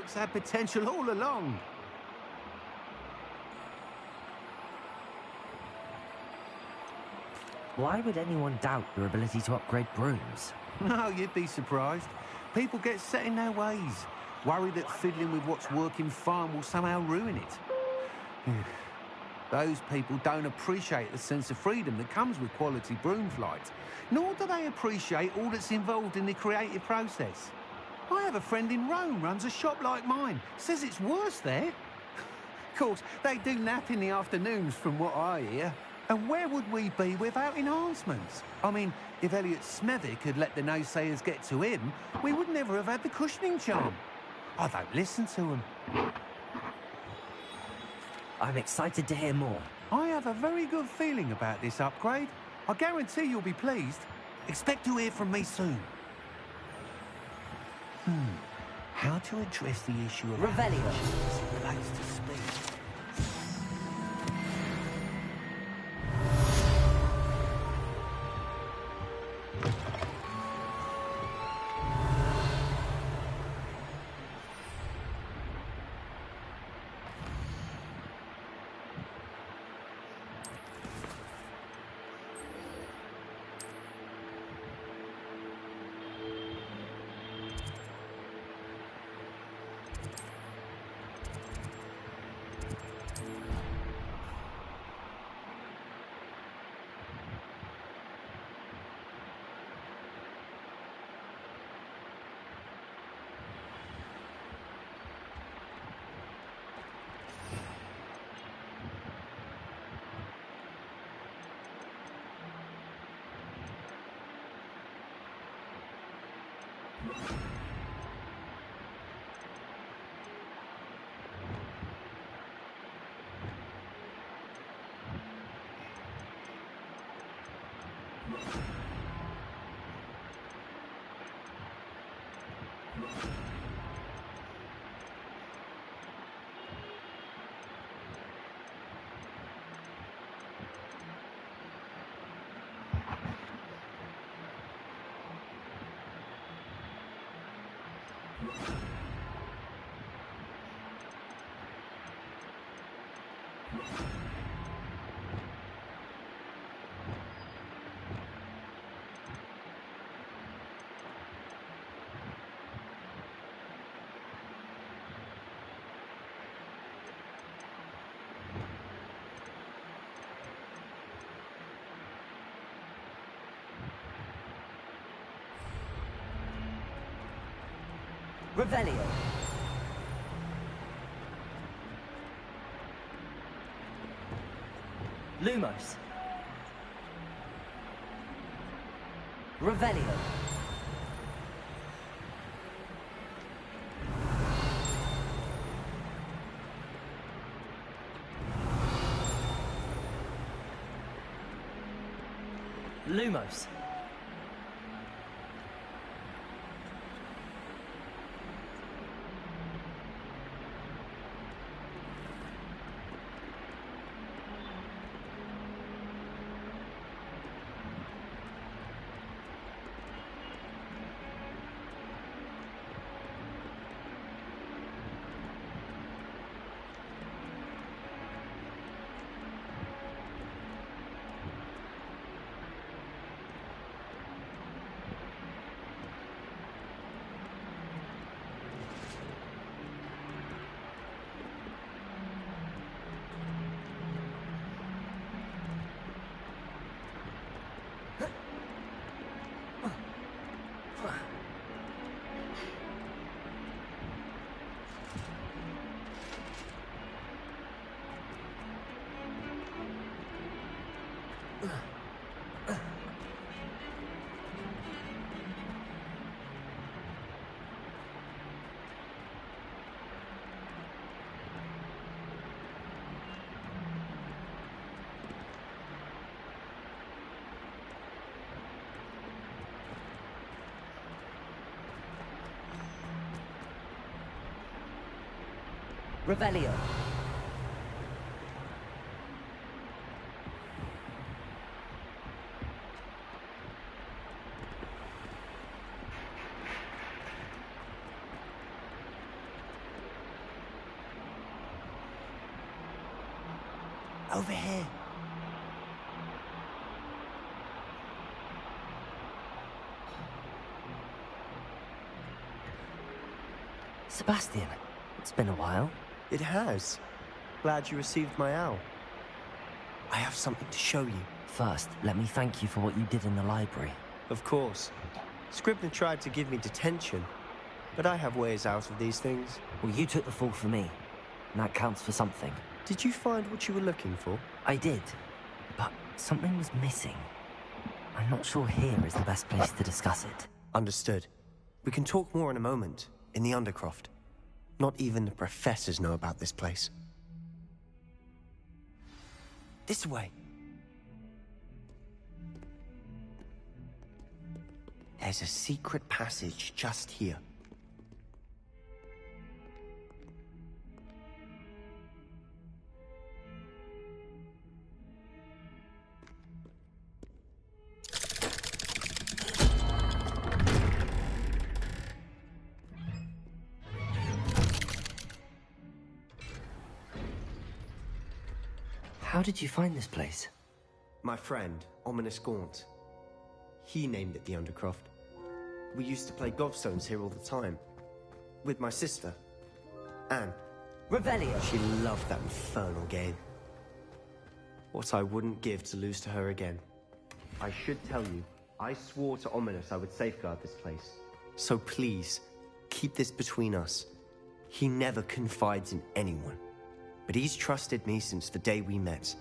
works had potential all along. Why would anyone doubt your ability to upgrade brooms? No, you'd be surprised. People get set in their ways, worried that fiddling with what's working fine will somehow ruin it. Those people don't appreciate the sense of freedom that comes with quality broom flight, nor do they appreciate all that's involved in the creative process. I have a friend in Rome runs a shop like mine, says it's worse there. Of course, they do nap in the afternoons from what I hear. And where would we be without enhancements? I mean, if Elliot Smethwick had let the naysayers get to him, we would never have had the cushioning charm. I don't listen to them. I'm excited to hear more. I have a very good feeling about this upgrade. I guarantee you'll be pleased. Expect to hear from me soon. How to address the issue of Revelio as it relates to speed? Revelio. Lumos. Revelio. Lumos. Revelio. Over here. Sebastian, it's been a while. It has. Glad you received my owl. I have something to show you. First, let me thank you for what you did in the library. Of course. Scribner tried to give me detention, but I have ways out of these things. Well, you took the fall for me, and that counts for something. Did you find what you were looking for? I did, but something was missing. I'm not sure here is the best place to discuss it. Understood. We can talk more in a moment, in the Undercroft. Not even the professors know about this place. This way. There's a secret passage just here. How did you find this place? My friend, Ominous Gaunt. He named it the Undercroft. We used to play gobstones here all the time. With my sister, Anne. Revelio! She loved that infernal game. What I wouldn't give to lose to her again. I should tell you, I swore to Ominous I would safeguard this place. So please, keep this between us. He never confides in anyone. But he's trusted me since the day we met.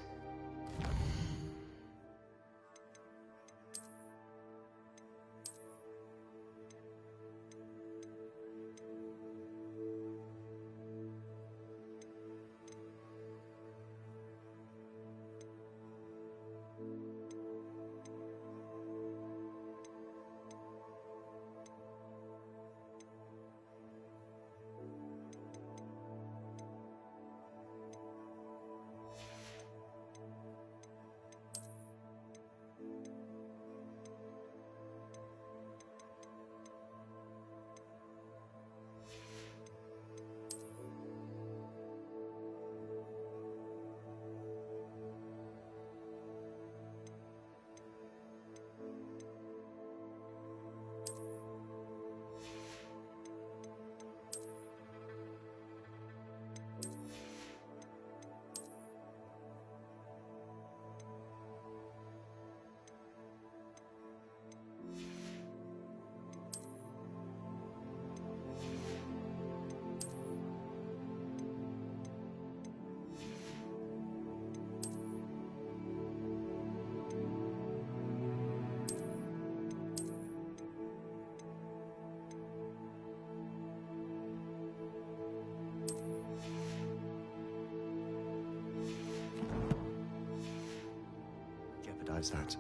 That.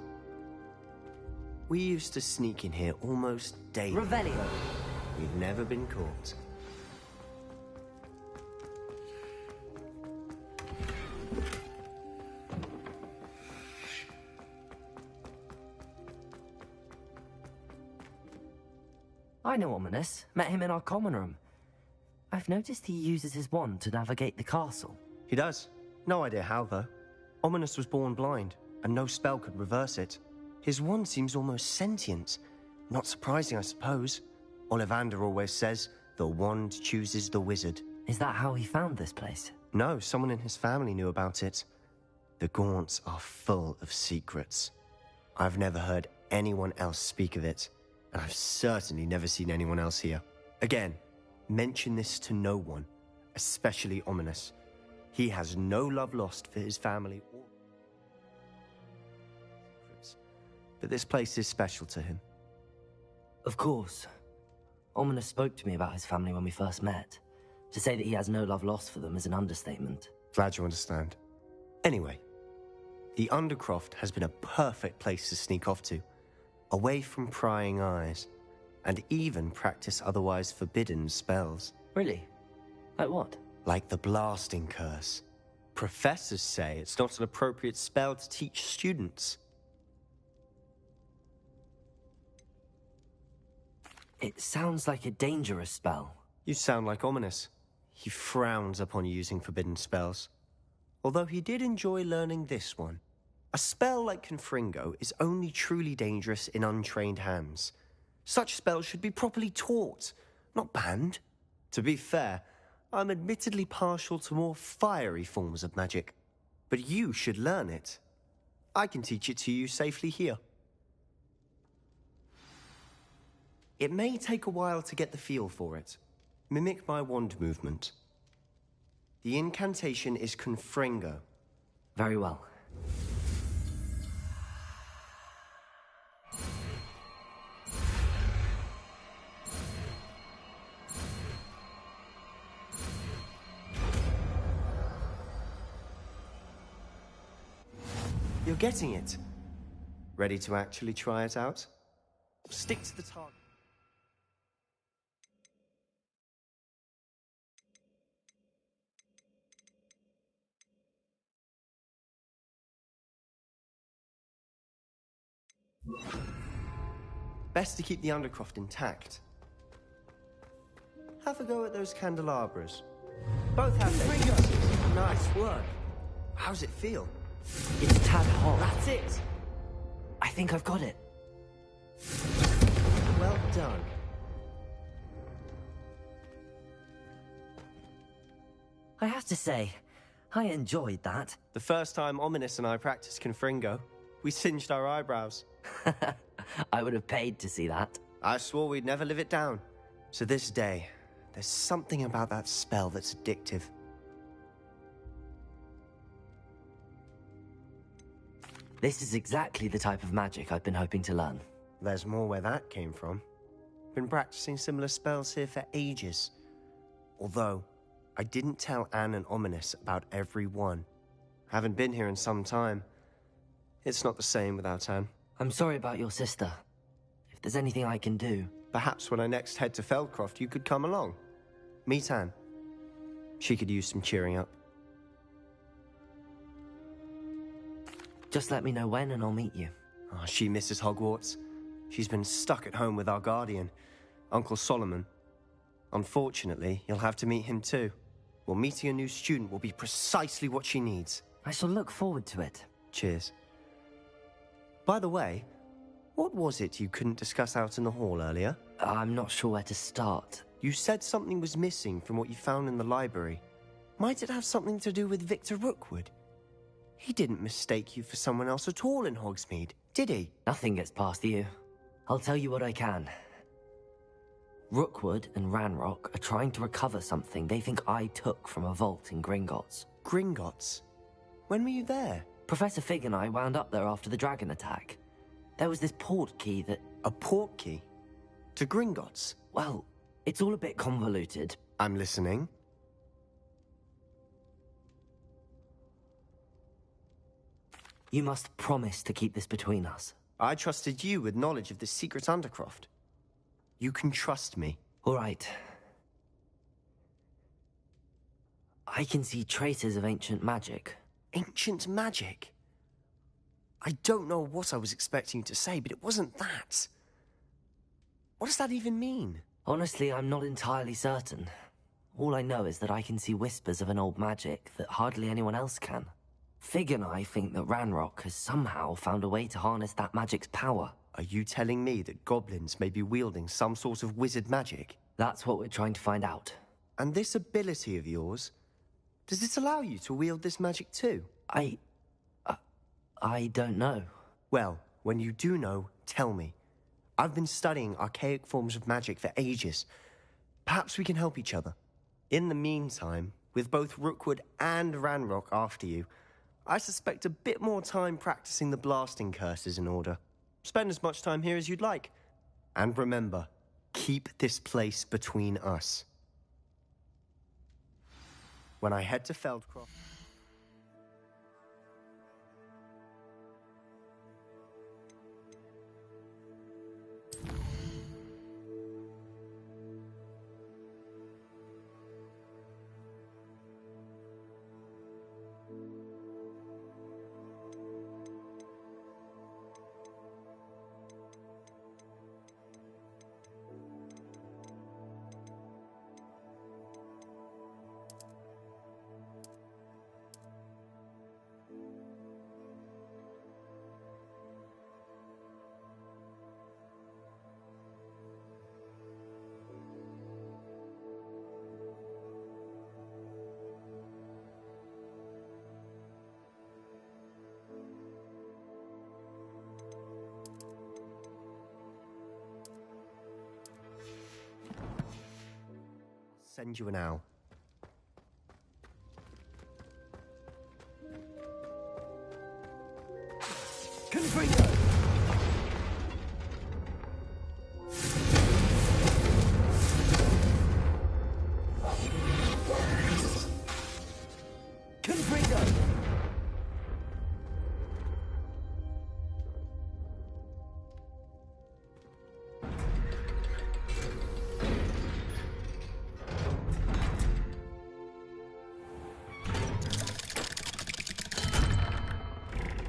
We used to sneak in here almost daily. Revelio! We've never been caught. I know Ominous. Met him in our common room. I've noticed he uses his wand to navigate the castle. He does. No idea how, though. Ominous was born blind, and no spell could reverse it. His wand seems almost sentient. Not surprising, I suppose. Ollivander always says, the wand chooses the wizard. Is that how he found this place? No, someone in his family knew about it. The Gaunts are full of secrets. I've never heard anyone else speak of it, and I've certainly never seen anyone else here. Again, mention this to no one, especially Ominous. He has no love lost for his family or... But this place is special to him. Of course. Ominous spoke to me about his family when we first met. To say that he has no love lost for them is an understatement. Glad you understand. Anyway, the Undercroft has been a perfect place to sneak off to, away from prying eyes, and even practice otherwise forbidden spells. Really? Like what? Like the blasting curse. Professors say it's not an appropriate spell to teach students. It sounds like a dangerous spell. You sound like Ominous. He frowns upon using forbidden spells. although he did enjoy learning this one. A spell like Confringo is only truly dangerous in untrained hands. Such spells should be properly taught, not banned. To be fair, I'm admittedly partial to more fiery forms of magic, but you should learn it. I can teach it to you safely here. It may take a while to get the feel for it. Mimic my wand movement. The incantation is Confringo. Very well. You're getting it. Ready to actually try it out? Stick to the target. Best to keep the undercroft intact. Have a go at those candelabras. Both have their uses. Nice work. How's it feel? It's a tad hot. That's it! I think I've got it. Well done. I have to say, I enjoyed that. The first time Ominous and I practiced Confringo, we singed our eyebrows. I would have paid to see that. I swore we'd never live it down. To this day, there's something about that spell that's addictive. This is exactly the type of magic I've been hoping to learn. There's more where that came from. Been practicing similar spells here for ages. Although, I didn't tell Anne and Ominous about every one. Haven't been here in some time. It's not the same without Anne. I'm sorry about your sister. If there's anything I can do... Perhaps when I next head to Feldcroft, you could come along. Meet Anne. She could use some cheering up. Just let me know when and I'll meet you. Oh, she misses Hogwarts. She's been stuck at home with our guardian, Uncle Solomon. Unfortunately, you'll have to meet him too. Well, meeting a new student will be precisely what she needs. I shall look forward to it. Cheers. By the way, what was it you couldn't discuss out in the hall earlier? I'm not sure where to start. You said something was missing from what you found in the library. Might it have something to do with Victor Rookwood? He didn't mistake you for someone else at all in Hogsmeade, did he? Nothing gets past you. I'll tell you what I can. Rookwood and Ranrock are trying to recover something they think I took from a vault in Gringotts. Gringotts? When were you there? Professor Fig and I wound up there after the dragon attack. There was this port key that... A port key? To Gringotts? Well, it's all a bit convoluted. I'm listening. You must promise to keep this between us. I trusted you with knowledge of the secret Undercroft. You can trust me. All right. I can see traces of ancient magic. Ancient magic? I don't know what I was expecting you to say, but it wasn't that. What does that even mean? Honestly, I'm not entirely certain. All I know is that I can see whispers of an old magic that hardly anyone else can. Fig and I think that Ranrock has somehow found a way to harness that magic's power. Are you telling me that goblins may be wielding some sort of wizard magic? That's what we're trying to find out. And this ability of yours, does it allow you to wield this magic too? I don't know. Well, when you do know, tell me. I've been studying archaic forms of magic for ages. Perhaps we can help each other. In the meantime, with both Rookwood and Ranrock after you, I suspect a bit more time practicing the blasting curse is in order. Spend as much time here as you'd like. And remember, keep this place between us. When I head to Feldcroft... send you an owl. Confringo! Confringo!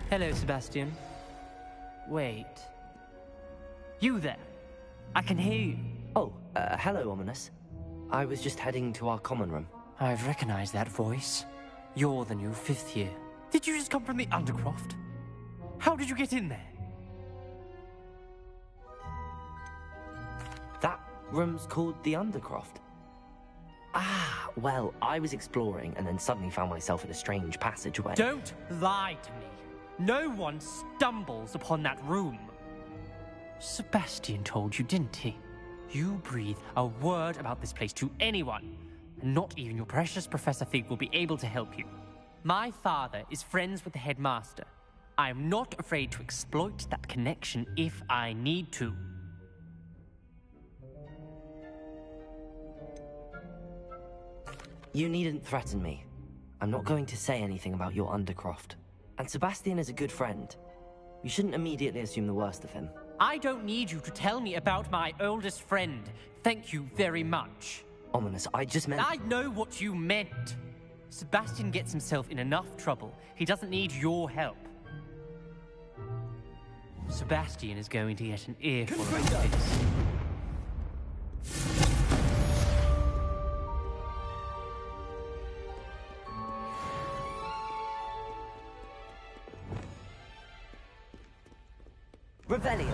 Hello, Sebastian. Wait. You there? I can hear you. Oh, hello, Ominous. I was just heading to our common room. I've recognized that voice. You're the new fifth year. Did you just come from the Undercroft? How did you get in there? That room's called the Undercroft. Ah, well, I was exploring and then suddenly found myself in a strange passageway. Don't lie to me. No one stumbles upon that room. Sebastian told you, didn't he? You breathe a word about this place to anyone, and not even your precious Professor Fig will be able to help you. My father is friends with the headmaster. I am not afraid to exploit that connection if I need to. You needn't threaten me. I'm not going to say anything about your Undercroft. And Sebastian is a good friend. You shouldn't immediately assume the worst of him. I don't need you to tell me about my oldest friend. Thank you very much. Ominous, I just meant... I know what you meant. Sebastian gets himself in enough trouble. He doesn't need your help. Sebastian is going to get an earful of this. Revelio.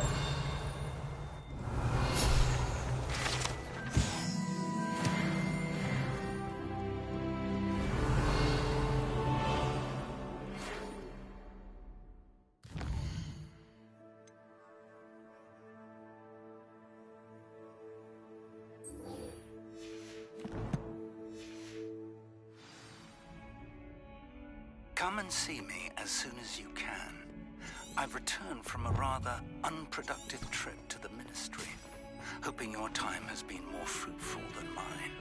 Come and see me as soon as you can. I've returned from a rather unproductive trip to the Ministry, hoping your time has been more fruitful than mine.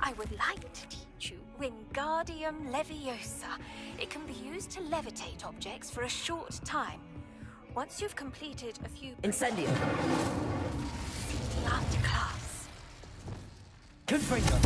I would like to teach you Wingardium Leviosa. It can be used to levitate objects for a short time. Once you've completed a few... Incendio. See you after class. Confringo.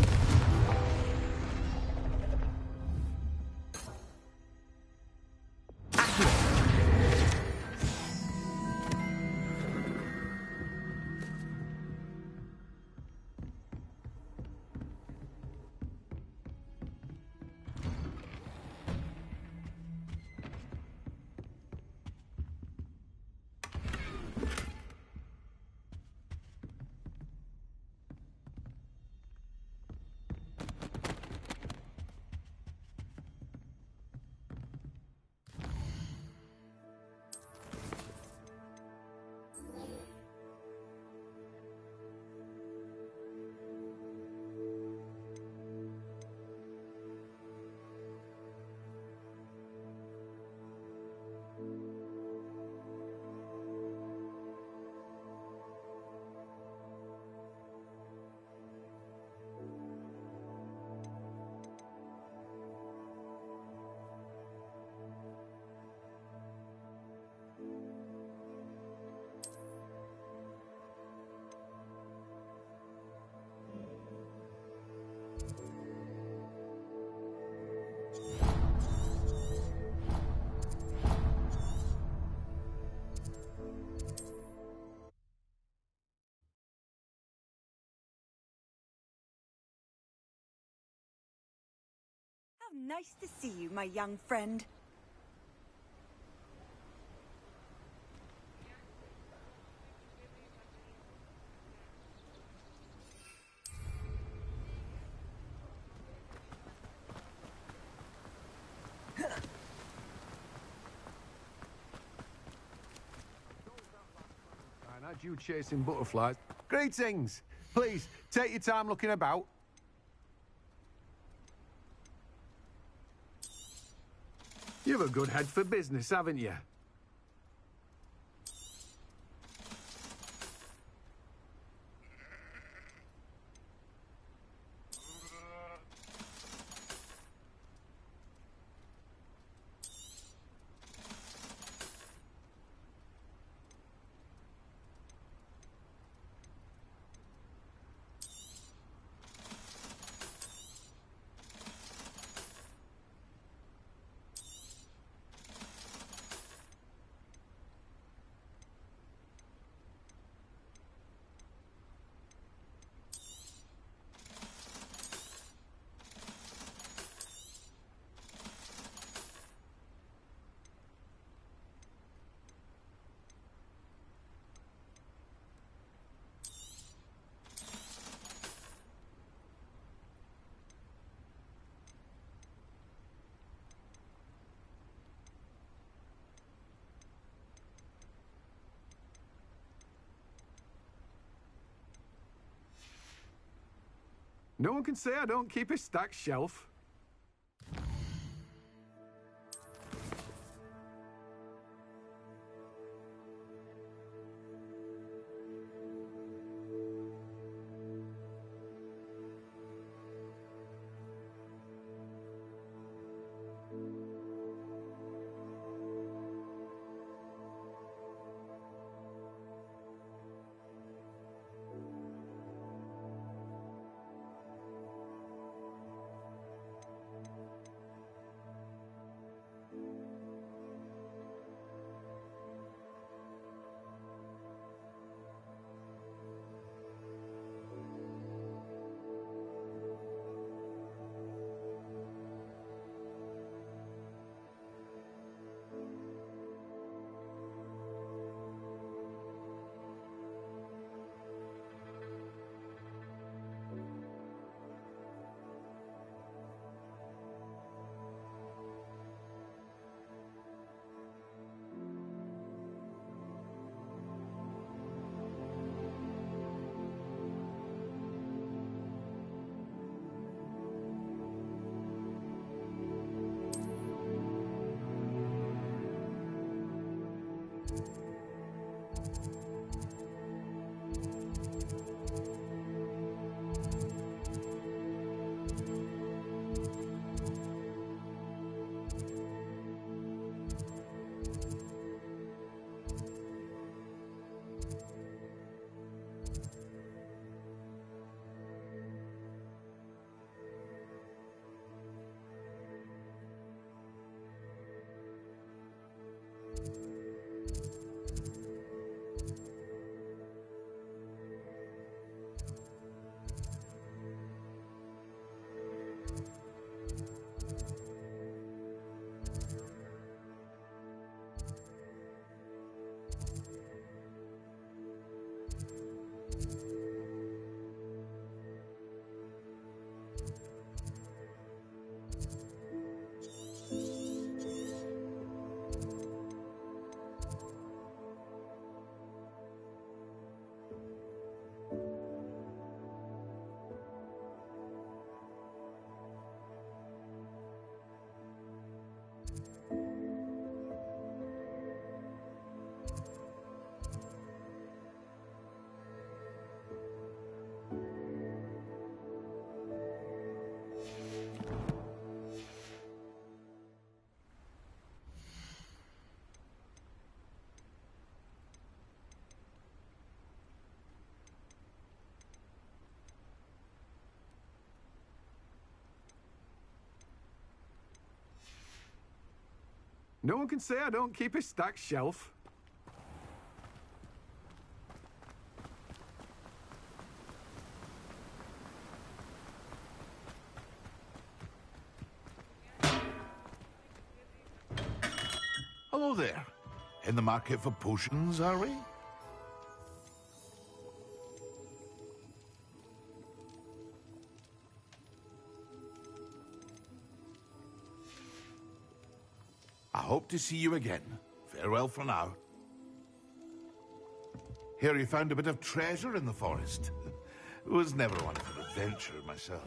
How nice to see you, my young friend. charge you chasing butterflies. Greetings! Please, take your time looking about. You've a good head for business, haven't you? No one can say I don't keep a stacked shelf. No one can say I don't keep a stacked shelf. Hello there. In the market for potions, are we? I hope to see you again. Farewell for now. Hear you found a bit of treasure in the forest. Was never one for adventure myself.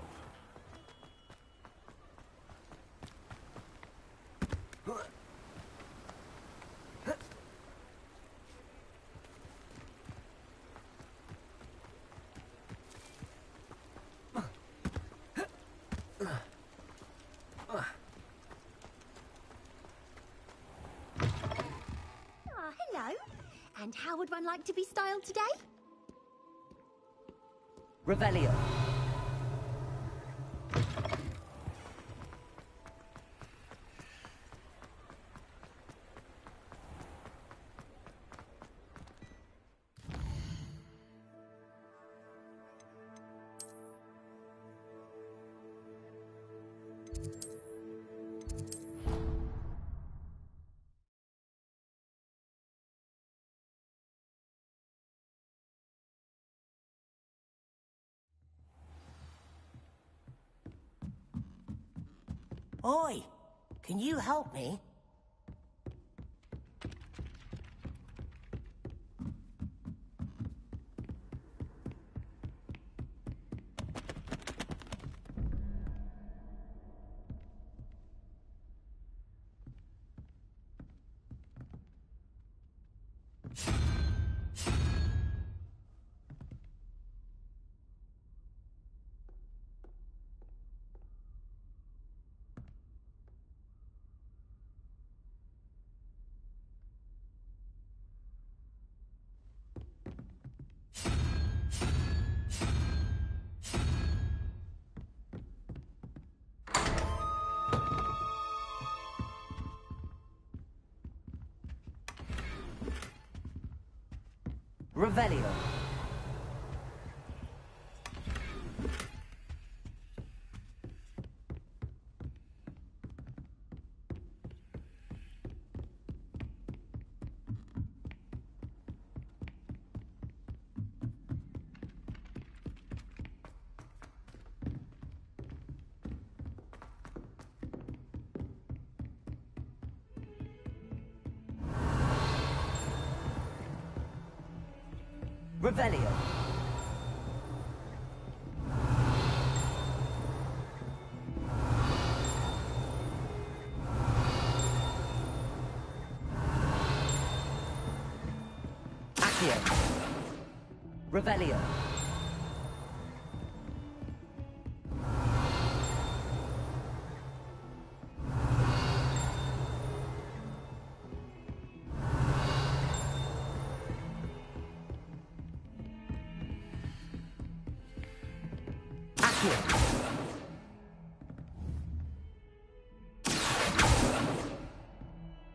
Hello. And how would one like to be styled today? Revelio. Oi, can you help me? Revelio. Revelio. Accio. Revelio.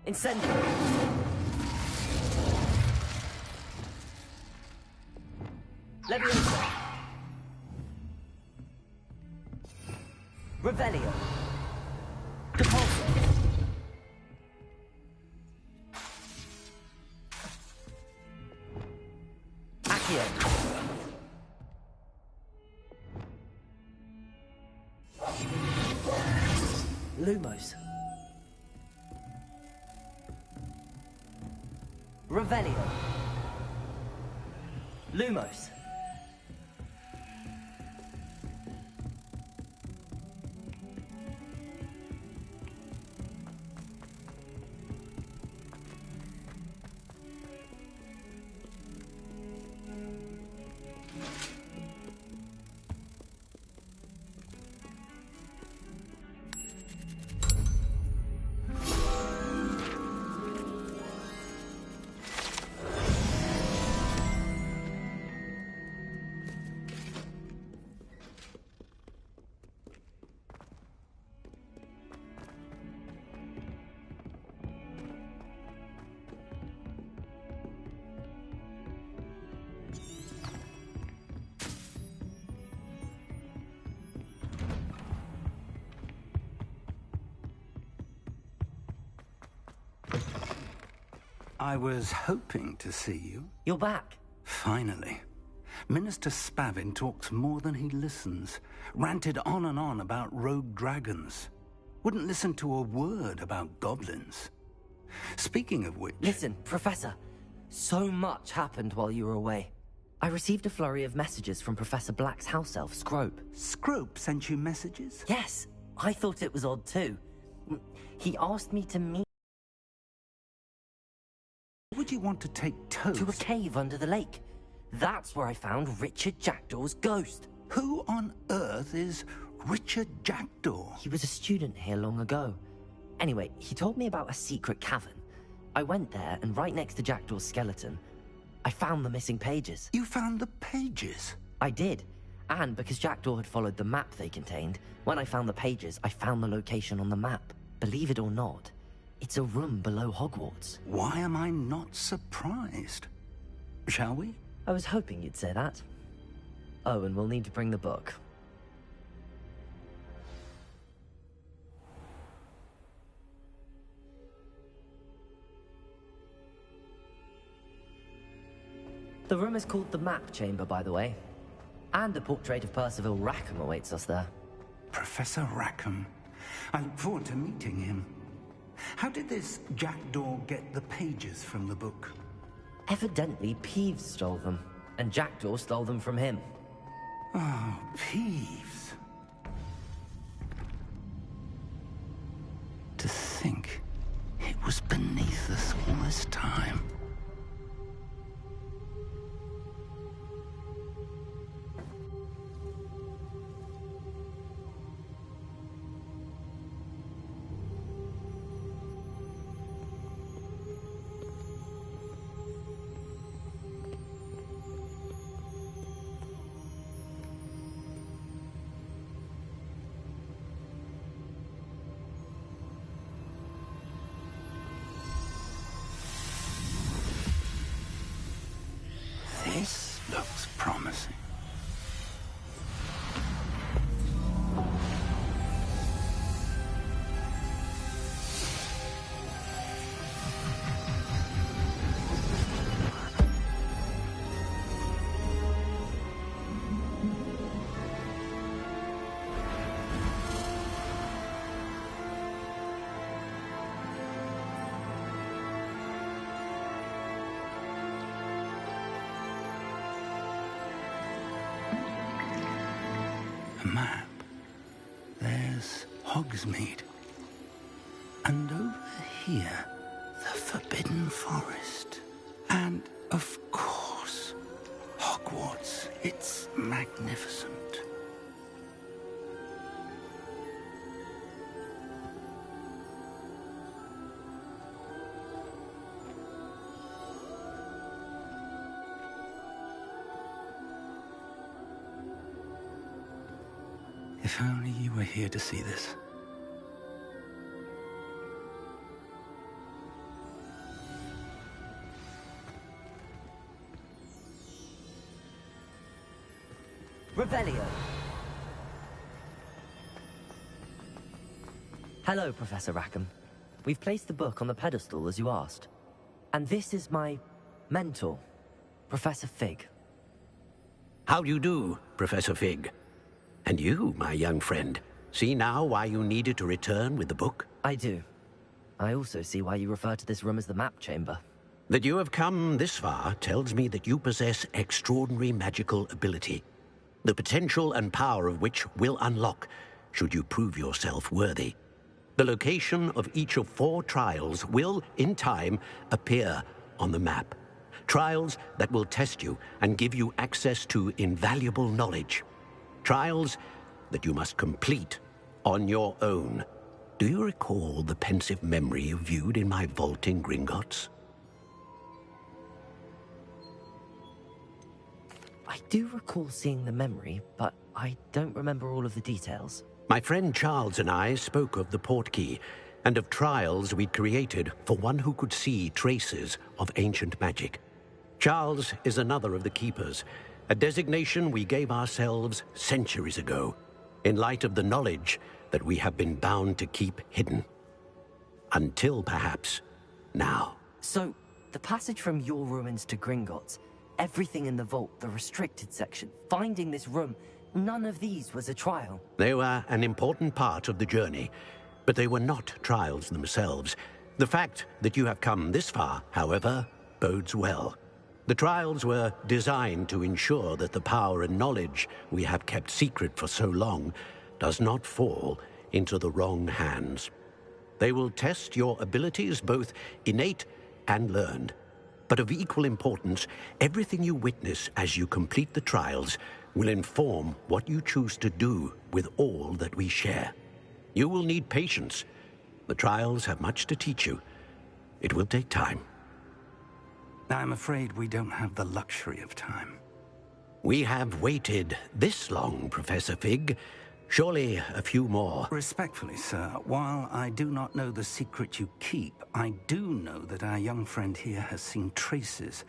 Incendio. Leviosa. Revelio. Depulso. Accio. Lumos. Revelio. Lumos. I was hoping to see you. You're back. Finally. Minister Spavin talks more than he listens. Ranted on and on about rogue dragons. Wouldn't listen to a word about goblins. Speaking of which... Listen, Professor. So much happened while you were away. I received a flurry of messages from Professor Black's house elf, Scrope. Scrope sent you messages? Yes, I thought it was odd too. He asked me to meet... Would you want to take Toast? To a cave under the lake. That's where I found Richard Jackdaw's ghost. Who on earth is Richard Jackdaw? He was a student here long ago. Anyway, he told me about a secret cavern. I went there, and right next to Jackdaw's skeleton, I found the missing pages. You found the pages? I did. And because Jackdaw had followed the map they contained, when I found the pages, I found the location on the map. Believe it or not, it's a room below Hogwarts. Why am I not surprised? Shall we? I was hoping you'd say that. Oh, and we'll need to bring the book. The room is called the Map Chamber, by the way. And a portrait of Percival Rackham awaits us there. Professor Rackham. I look forward to meeting him. How did this Jackdaw get the pages from the book? Evidently, Peeves stole them, and Jackdaw stole them from him. Oh, Peeves. To think it was beneath us all this time. This looks promising. Map. There's Hogsmeade. And over here, the Forbidden Forest. And, of course, Hogwarts. It's magnificent. If only you were here to see this. Revelio. Hello, Professor Rackham. We've placed the book on the pedestal as you asked. And this is my mentor, Professor Fig. How do you do, Professor Fig? And you, my young friend, see now why you needed to return with the book? I do. I also see why you refer to this room as the Map Chamber. That you have come this far tells me that you possess extraordinary magical ability, the potential and power of which will unlock should you prove yourself worthy. The location of each of 4 trials will, in time, appear on the map. Trials that will test you and give you access to invaluable knowledge. Trials that you must complete on your own. Do you recall the pensive memory you viewed in my vault in Gringotts? I do recall seeing the memory, but I don't remember all of the details. My friend Charles and I spoke of the portkey and of trials we'd created for one who could see traces of ancient magic. Charles is another of the keepers, a designation we gave ourselves centuries ago, in light of the knowledge that we have been bound to keep hidden. Until, perhaps, now. So, the passage from your ruins to Gringotts, everything in the vault, the restricted section, finding this room, none of these was a trial. They were an important part of the journey, but they were not trials themselves. The fact that you have come this far, however, bodes well. The trials were designed to ensure that the power and knowledge we have kept secret for so long does not fall into the wrong hands. They will test your abilities, both innate and learned. But of equal importance, everything you witness as you complete the trials will inform what you choose to do with all that we share. You will need patience. The trials have much to teach you. It will take time. I'm afraid we don't have the luxury of time. We have waited this long, Professor Fig. Surely a few more. Respectfully, sir, while I do not know the secret you keep, I do know that our young friend here has seen traces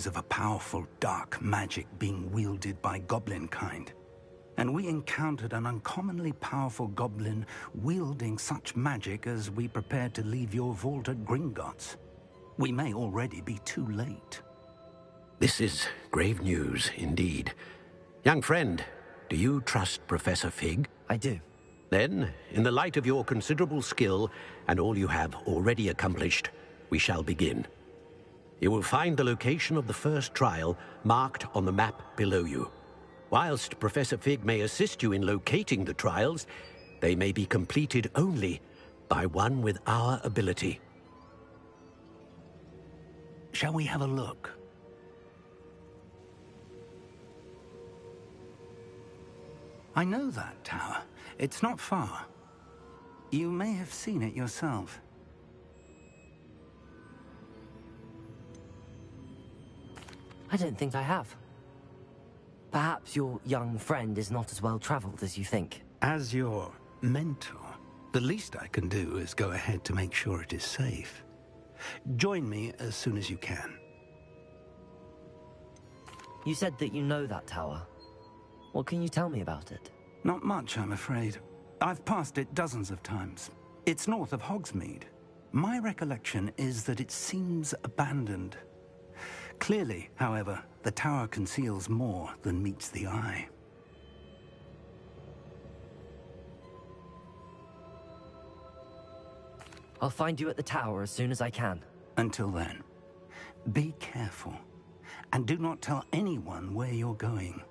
of a powerful dark magic being wielded by goblin kind. And we encountered an uncommonly powerful goblin wielding such magic as we prepared to leave your vault at Gringotts. We may already be too late. This is grave news indeed. Young friend, do you trust Professor Fig? I do. Then, in the light of your considerable skill and all you have already accomplished, we shall begin. You will find the location of the first trial marked on the map below you. Whilst Professor Fig may assist you in locating the trials, they may be completed only by one with our ability. Shall we have a look? I know that tower. It's not far. You may have seen it yourself. I don't think I have. Perhaps your young friend is not as well traveled as you think. As your mentor, the least I can do is go ahead to make sure it is safe. Join me as soon as you can. You said that you know that tower. What can you tell me about it? Not much, I'm afraid. I've passed it dozens of times. It's north of Hogsmeade. My recollection is that it seems abandoned. Clearly, however, the tower conceals more than meets the eye. I'll find you at the tower as soon as I can. Until then, be careful, and do not tell anyone where you're going.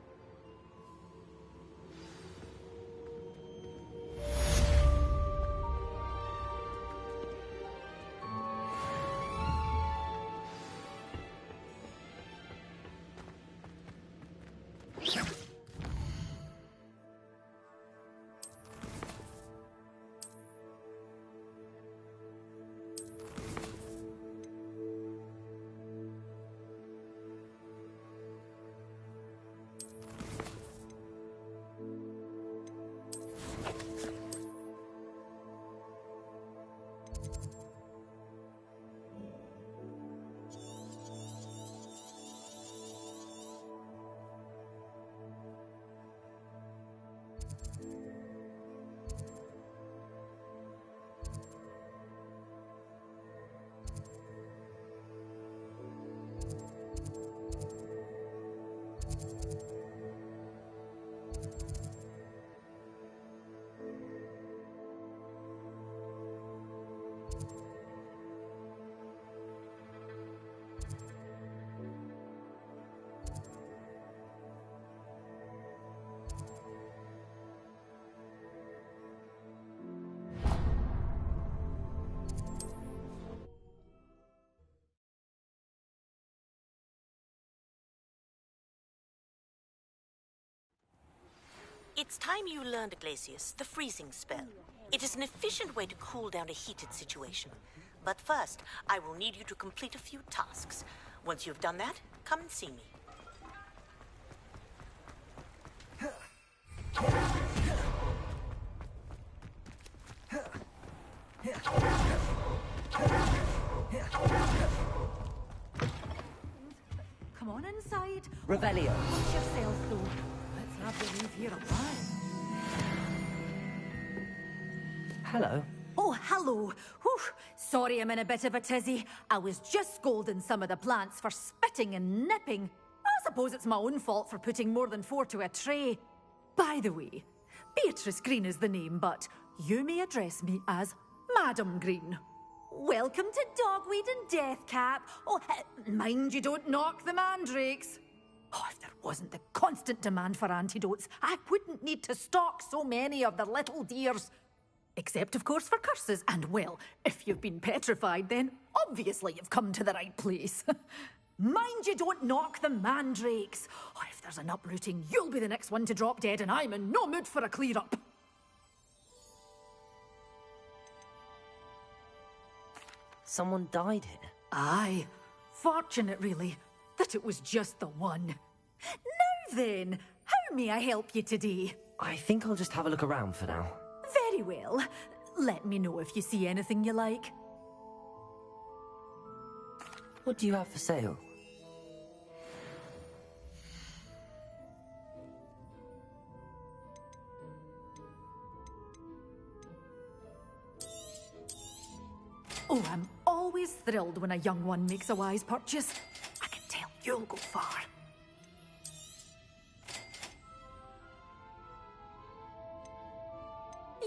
It's time you learned, Glacius, the freezing spell. It is an efficient way to cool down a heated situation. But first, I will need you to complete a few tasks. Once you've done that, come and see me. Come on inside. Revelio. Watch yourself, though. Let's have you leave here alive. Hello. Oh, hello. Whew. Sorry I'm in a bit of a tizzy. I was just scolding some of the plants for spitting and nipping. I suppose it's my own fault for putting more than 4 to a tray. By the way, Beatrice Green is the name, but you may address me as Madam Green. Welcome to Dogweed and Deathcap. Oh, mind you don't knock the mandrakes. Oh, if there wasn't the constant demand for antidotes, I wouldn't need to stock so many of the little dears. Except, of course, for curses. And, well, if you've been petrified, then obviously you've come to the right place. Mind you don't knock the mandrakes. Oh, if there's an uprooting, you'll be the next one to drop dead, and I'm in no mood for a clear-up. Someone died here? Aye. Fortunate, really, that it was just the one. Now then, how may I help you today? I think I'll just have a look around for now. Very well. Let me know if you see anything you like. What do you have for sale? Oh, I'm always thrilled when a young one makes a wise purchase. I can tell you'll go far.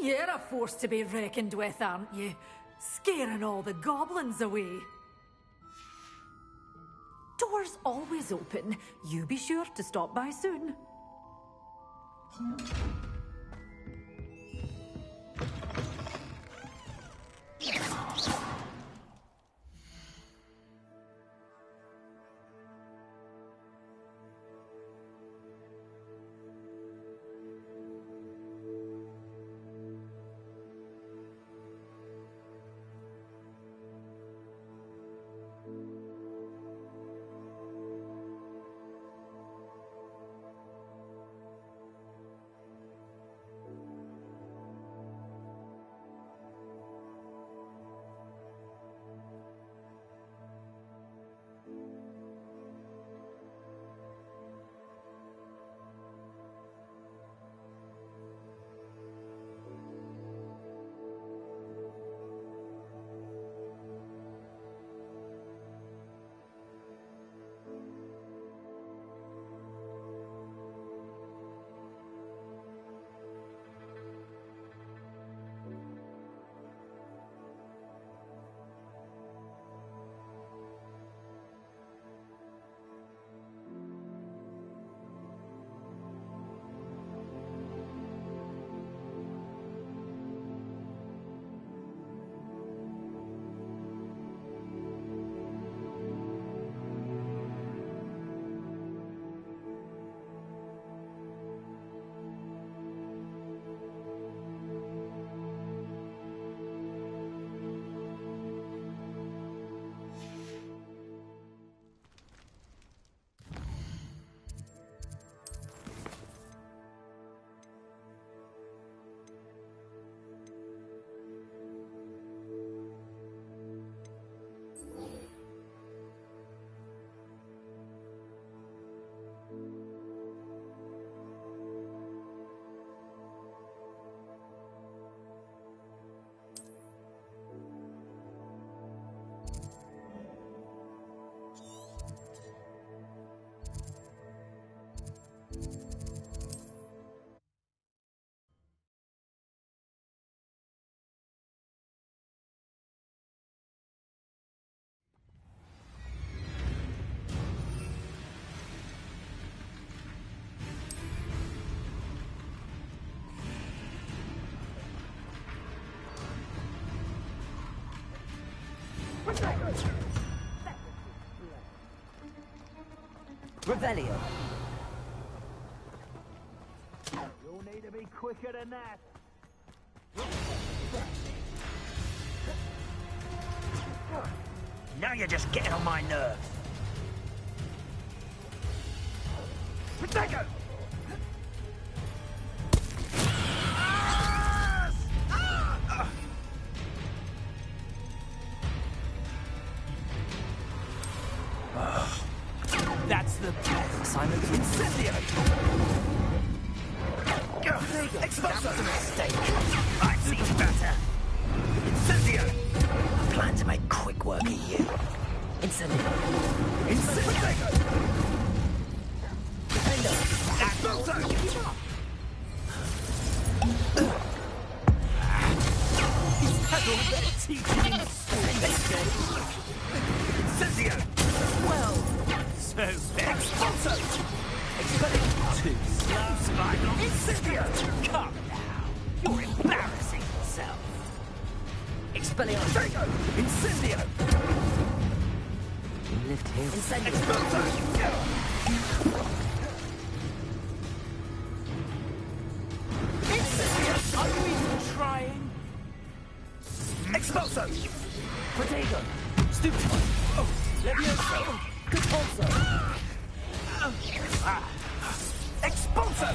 You're a force to be reckoned with, aren't you? Scaring all the goblins away. Doors always open. You be sure to stop by soon. Revelio. You'll need to be quicker than that. Now you're just getting on my nerves. Protego! That's the best. Simon Incendio! That was a mistake. I've seen better. Incendio! I plan to make quick work of you. Incendio. Incendio! Defender. Expulso! Had all that teaching in school. Incendio! 12! So bad. Expulso! Expelliarmus! 2 slow spinal. Incendio! Come now. You're embarrassing yourself. Expelliarmus! Draco! Incendio! You lived here. Incendio! Expulso! Incendio! Are you even trying? Expulso! Protego! Stupefy! Oh! Levioso! Compulso! Expulso!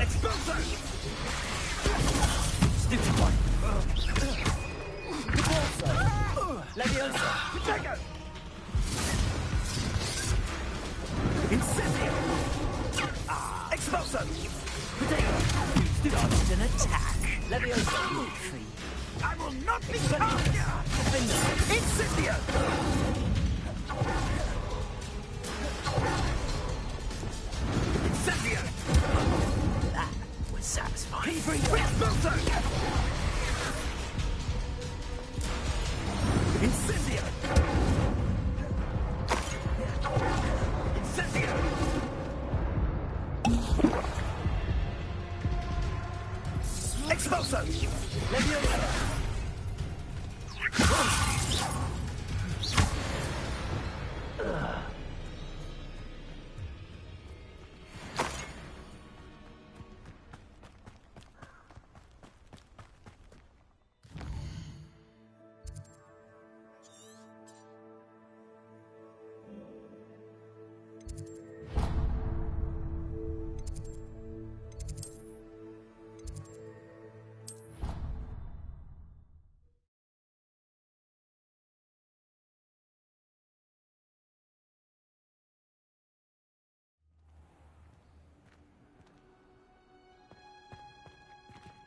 Expulso! Stupefy! Compulso! Levioso! Protego! Incendio! Expulso! Protego! Dodged an attack! Levioso! Free! I will not be caught! Incendio! Incendio! That was satisfying. Expulso! Incendio! Incendio! Expulso! Levioso!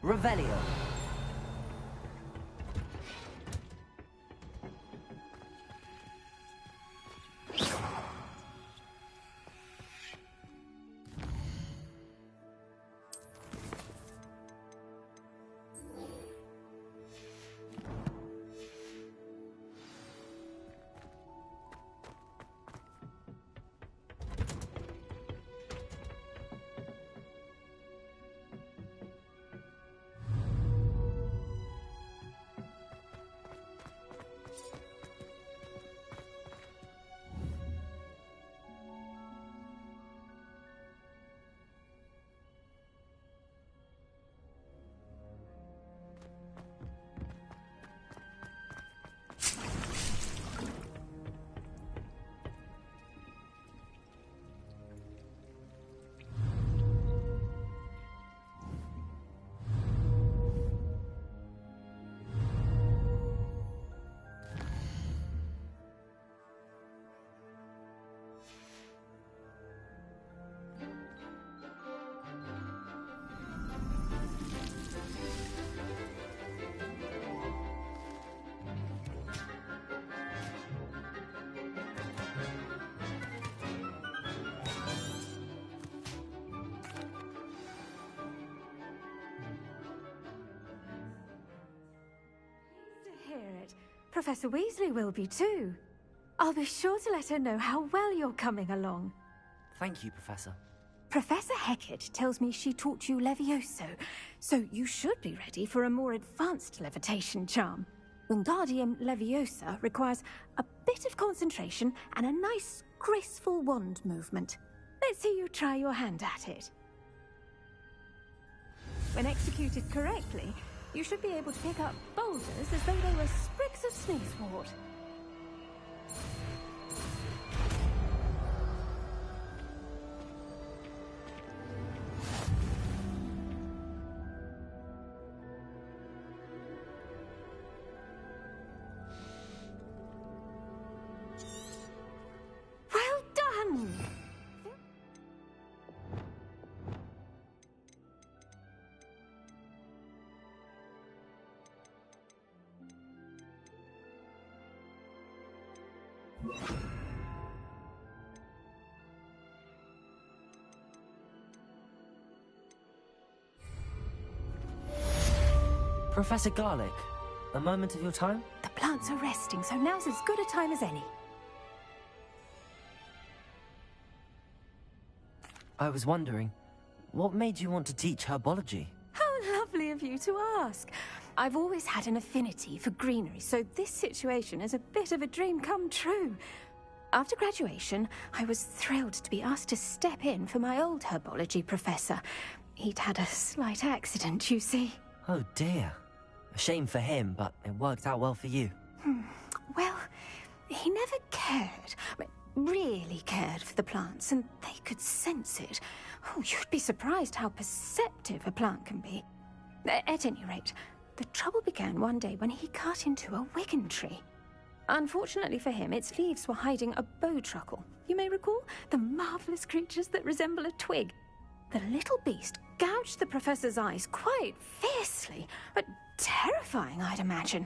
Revelio. Professor Weasley will be too. I'll be sure to let her know how well you're coming along. Thank you, Professor. Professor Hecat tells me she taught you Levioso, so you should be ready for a more advanced levitation charm. Wingardium Leviosa requires a bit of concentration and a nice, graceful wand movement. Let's see you try your hand at it. When executed correctly, you should be able to pick up boulders as though they were sprigs of sneezewort. Well done! Professor Garlick, A moment of your time? The plants are resting, so now's as good a time as any. I was wondering, what made you want to teach herbology? How lovely of you to ask. I've always had an affinity for greenery, so this situation is a bit of a dream come true. After graduation, I was thrilled to be asked to step in for my old herbology professor. He'd had a slight accident, you see. Oh dear. A shame for him, but it worked out well for you. Well, he never cared, really cared for the plants, and they could sense it. Oh, you'd be surprised how perceptive a plant can be. At any rate, the trouble began one day when he cut into a wigan tree. Unfortunately for him, its leaves were hiding a bowtruckle. You may recall the marvellous creatures that resemble a twig. The little beast gouged the professor's eyes quite fiercely, but terrifying, I'd imagine.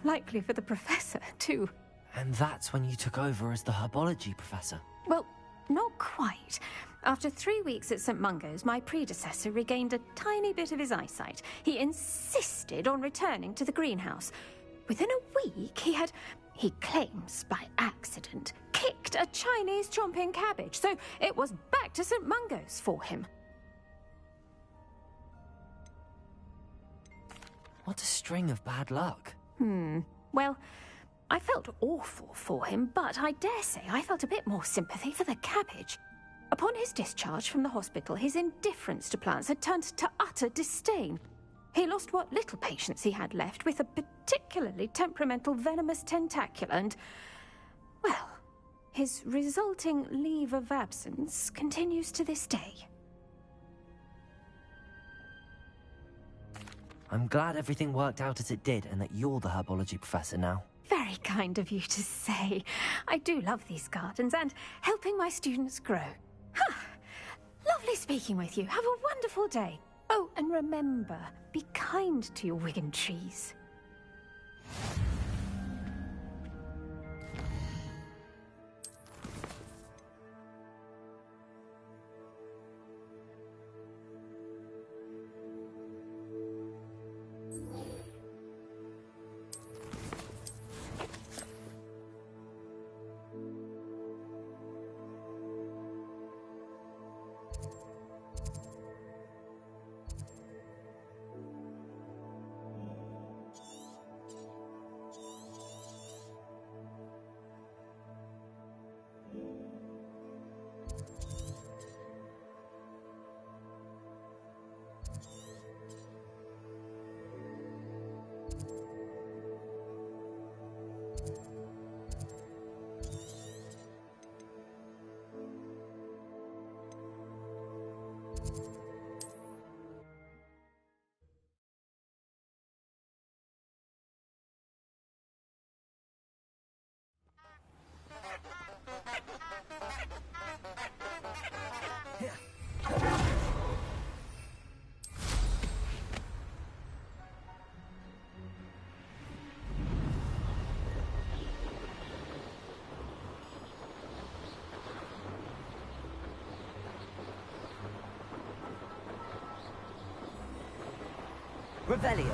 Likely for the professor, too. And that's when you took over as the herbology professor? Well, not quite. After 3 weeks at St. Mungo's, my predecessor regained a tiny bit of his eyesight. He insisted on returning to the greenhouse. Within a week, he claims by accident, kicked a Chinese chomping cabbage, so it was back to St. Mungo's for him. What a string of bad luck. Well, I felt awful for him, but I dare say I felt a bit more sympathy for the cabbage. Upon his discharge from the hospital, his indifference to plants had turned to utter disdain. He lost what little patience he had left with a particularly temperamental venomous tentacula and, well, his resulting leave of absence continues to this day. I'm glad everything worked out as it did and that you're the herbology professor now. Very kind of you to say. I do love these gardens and helping my students grow. Lovely speaking with you. Have a wonderful day. Oh, and remember, be kind to your wigan trees. Revelio.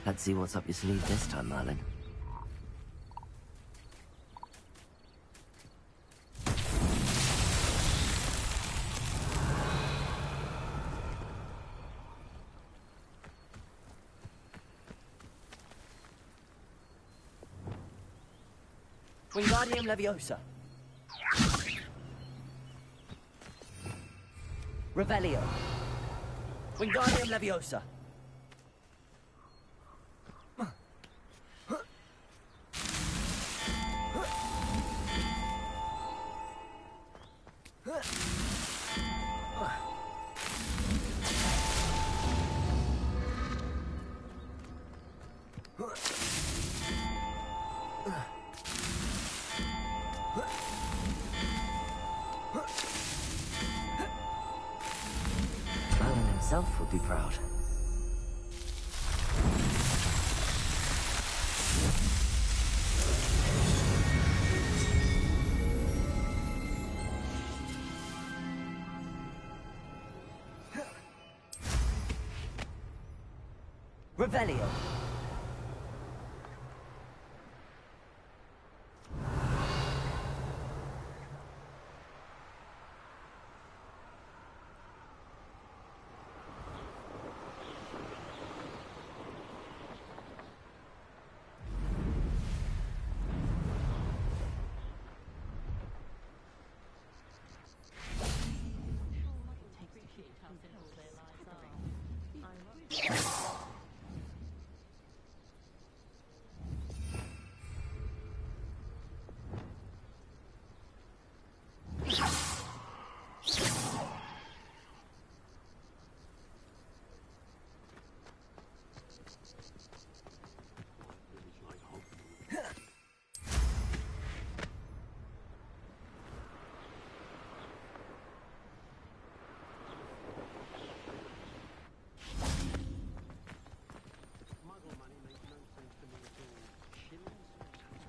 Let's see what's up your sleeve this time, Merlin. Wingardium Leviosa. Revelio. Wingardium Leviosa. Merlin himself would be proud. Revelio.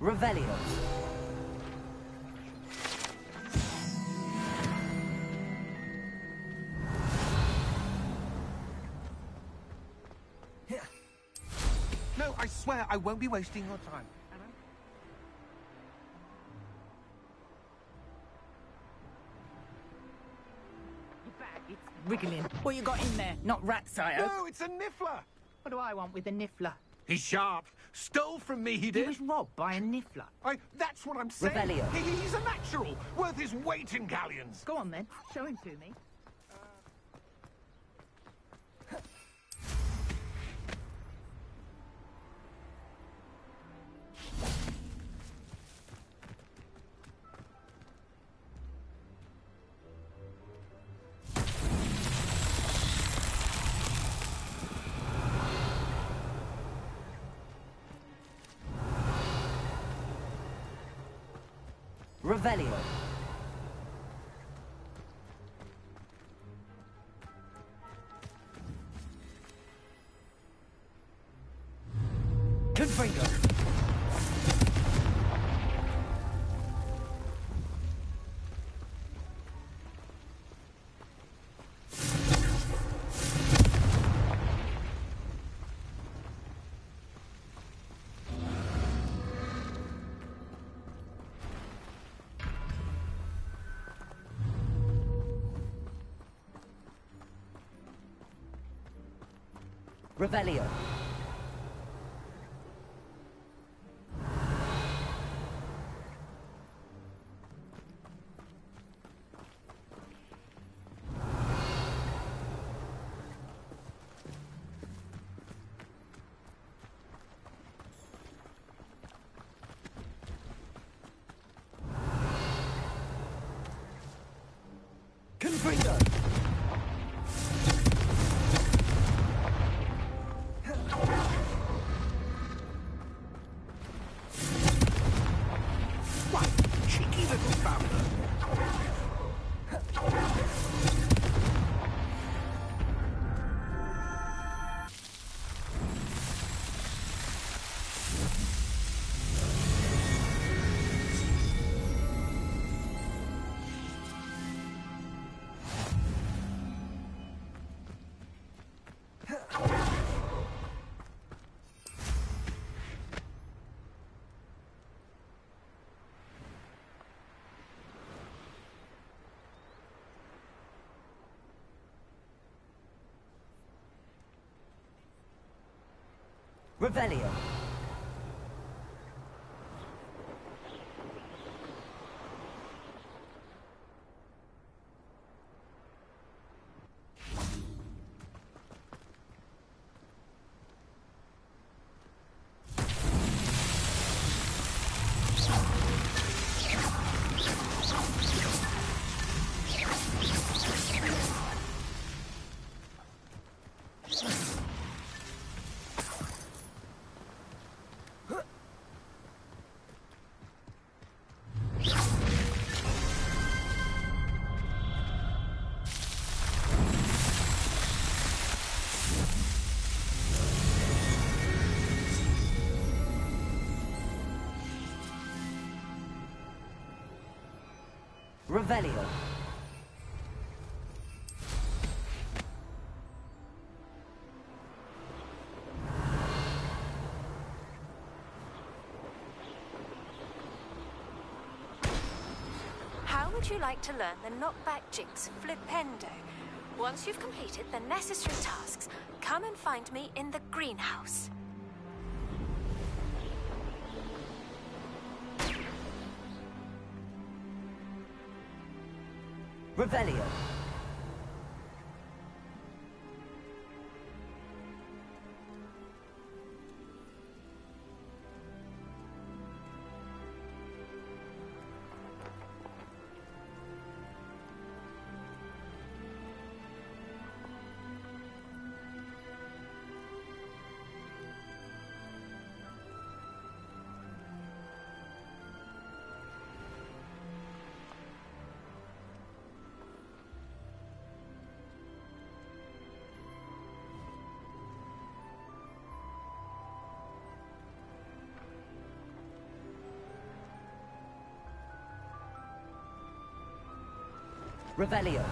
Revelio. No, I swear I won't be wasting your time. Your bag, it's wriggling. What you got in there? Not rats, sire. No, it's a niffler. What do I want with a niffler? He's sharp. Stole from me, he did. He was robbed by a niffler. That's what I'm saying. Revelio. He's a natural, worth his weight in galleons. Go on then, show him to me. Revelio. Confringo. Revelio. Confringo. Cheeky little founder. Revelio. Revelio. would you like to learn the knockback jinx flipendo? Once you've completed the necessary tasks, come and find me in the greenhouse. Revelio. Revelio.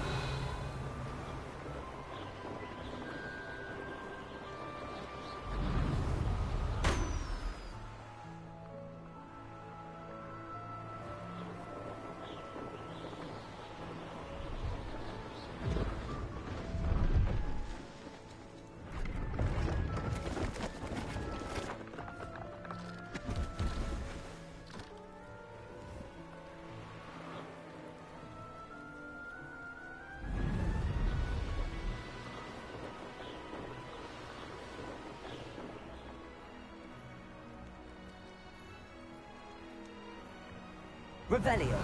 Revelio.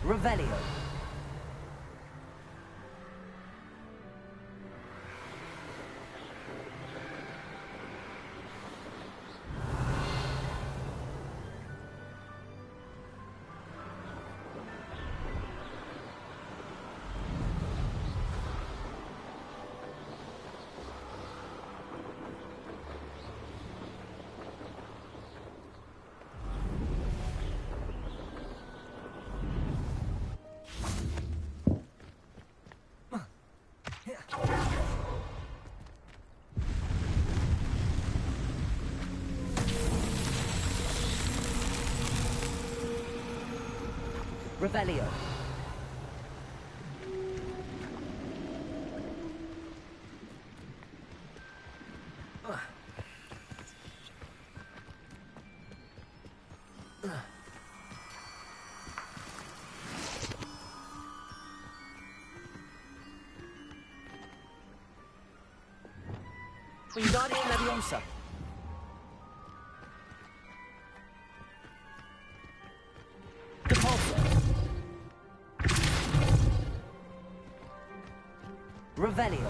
Revelio. Revelio. Wingardium Leviosa. Revelio.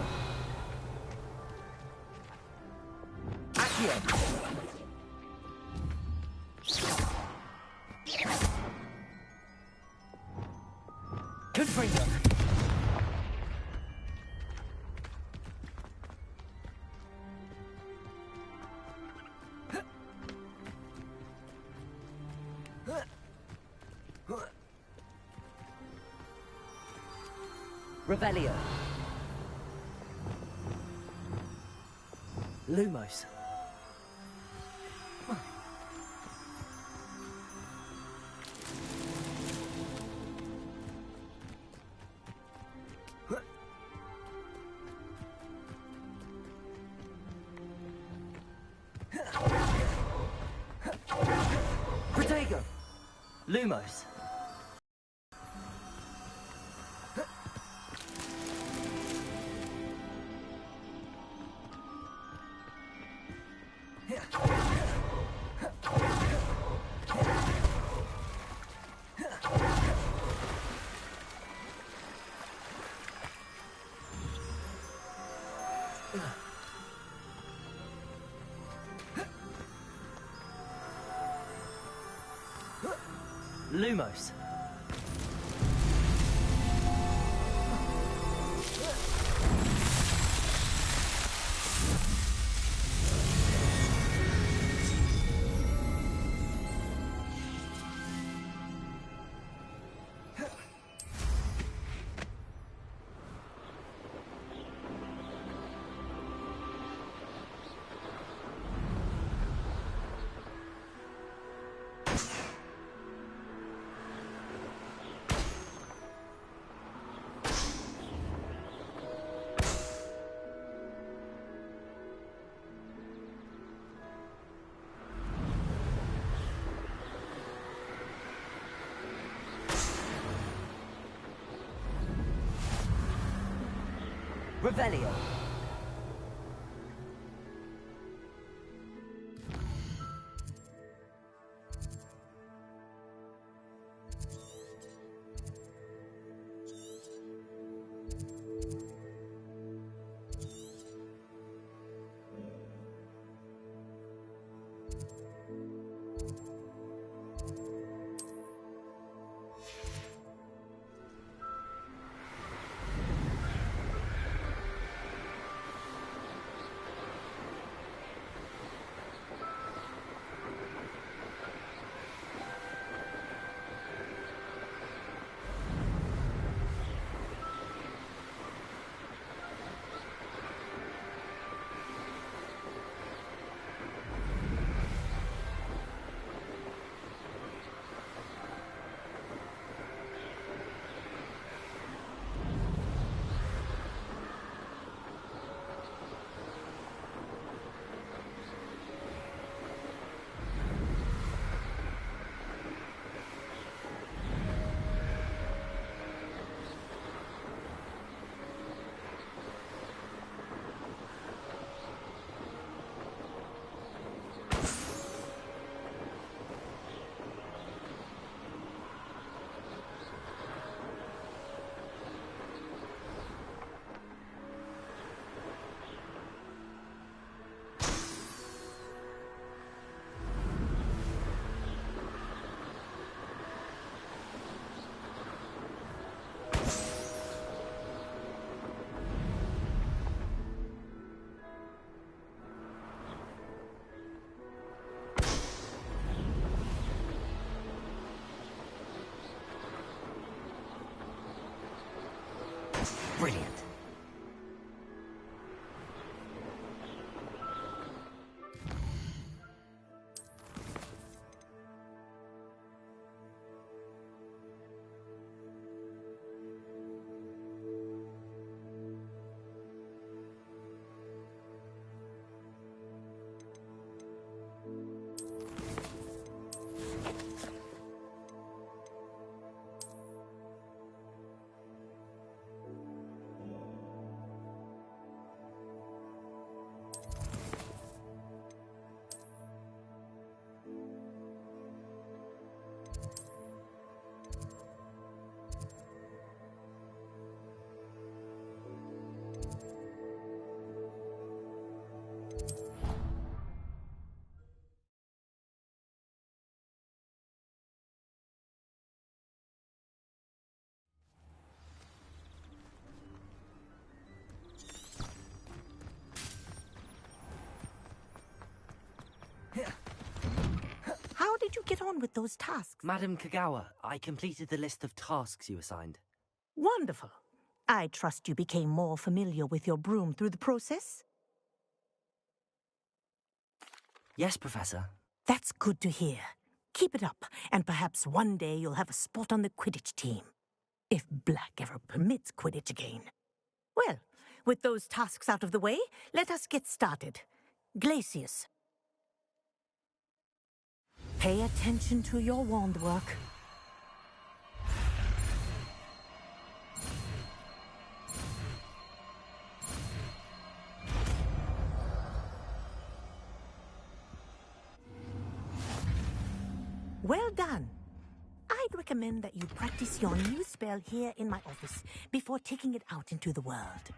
Accio. Confringo. Revelio. Lumos. Protego. Lumos. Lumos. Revelio. Brilliant. How did you get on with those tasks? Madam Kagawa, I completed the list of tasks you assigned. Wonderful. I trust you became more familiar with your broom through the process? Yes, Professor. That's good to hear. Keep it up, and perhaps one day you'll have a spot on the Quidditch team. If Black ever permits Quidditch again. Well, with those tasks out of the way, let us get started. Glacius. Pay attention to your wand work. Well done. I'd recommend that you practice your new spell here in my office before taking it out into the world.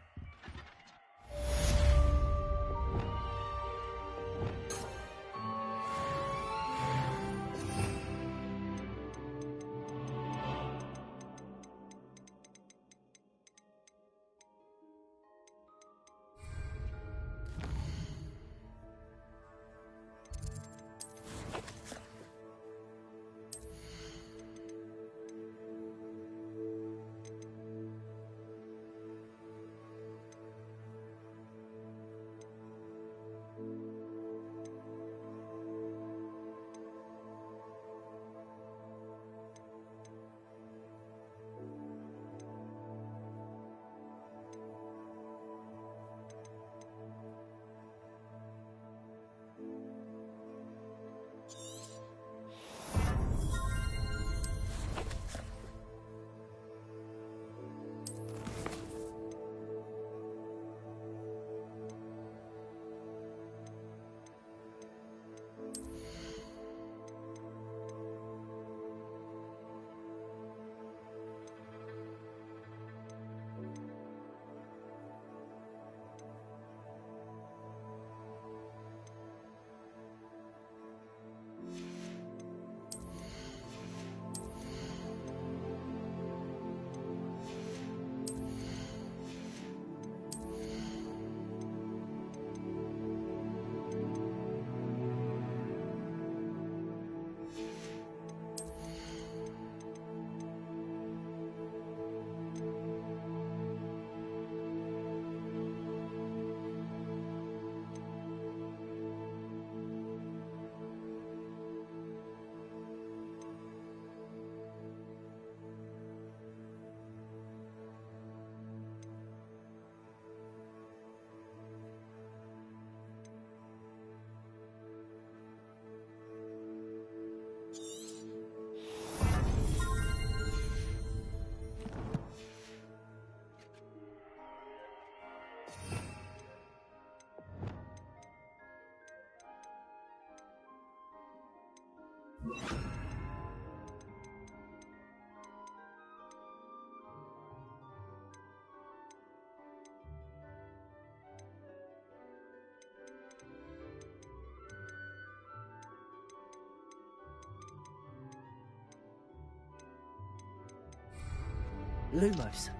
Lumos.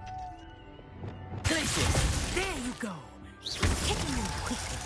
Glacius! There you go. Hitting them quickly.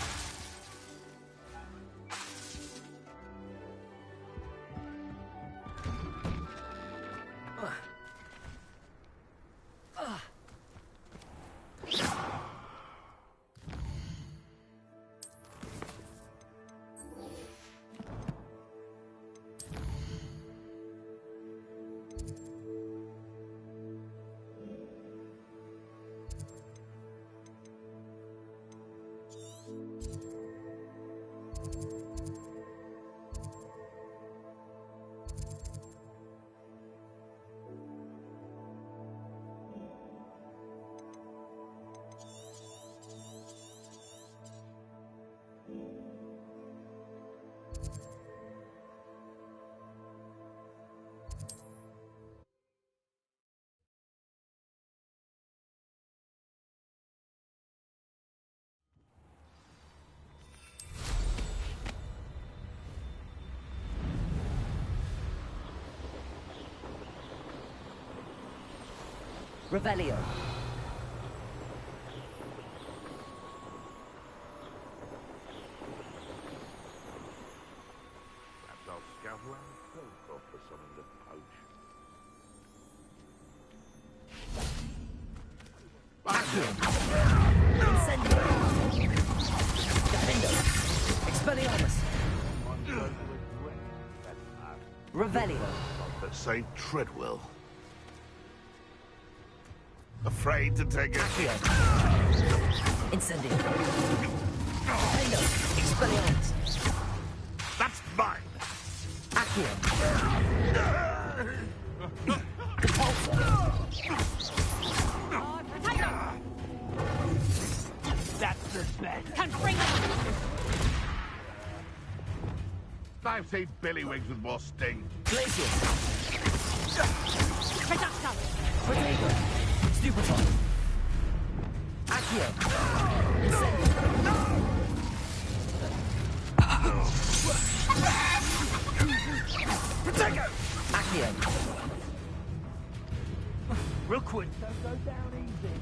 Revelio. Perhaps I'll scout around the coast for something to poach. Incendio. Defendo. Expelliarmus. Revelio. Let's say Treadwell. Afraid to take it. Incendio. Defendo. Expelliarmus. That's mine. Accio. Repulsor. That's the best. Confringo! I've seen Billywigs with more sting. Glacius. Reducto! Protego. Stupefy. Accio. Incendio. Protego! Accio. Real quick. Don't go down easy.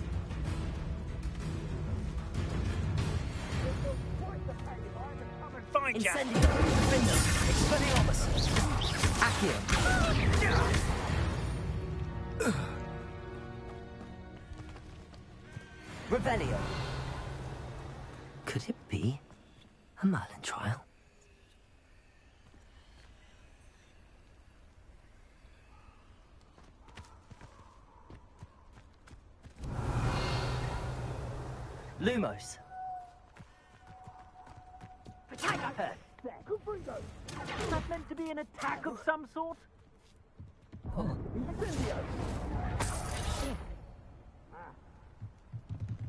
Find you. Incendio. Defendo. Expelliarmus. Accio. Revelio. Could it be a Merlin trial? Lumos. Is that meant to be an attack of some sort? Incendio!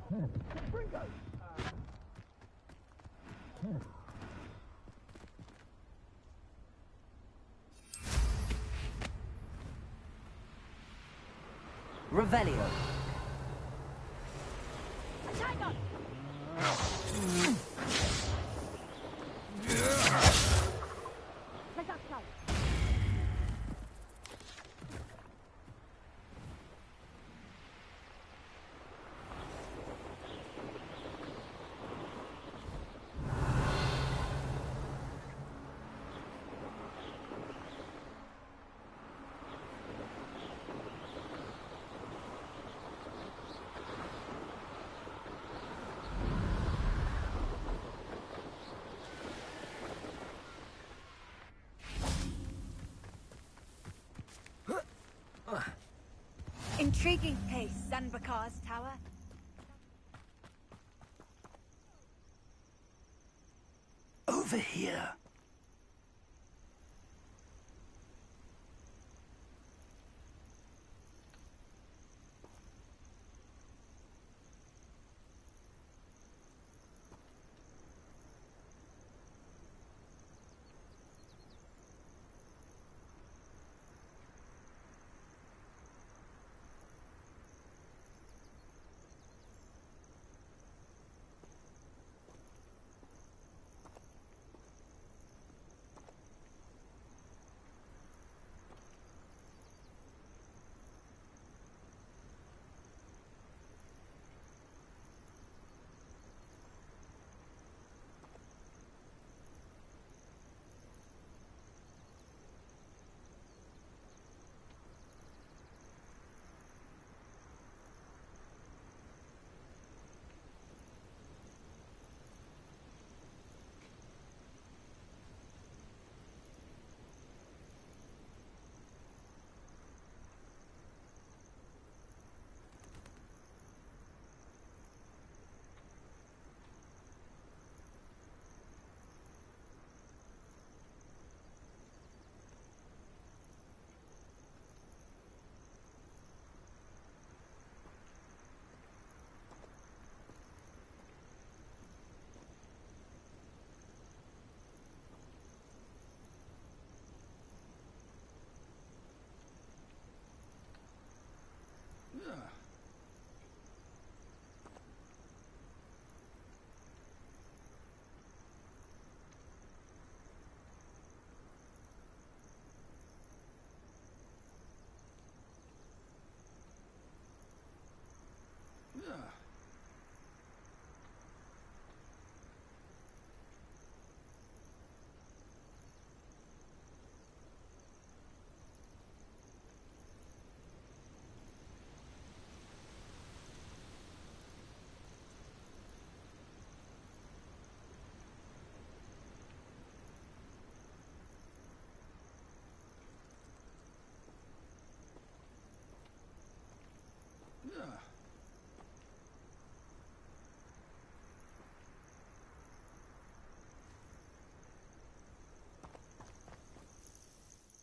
Confringo! Revelio. Intriguing case, Zanbakar's tower. Over here.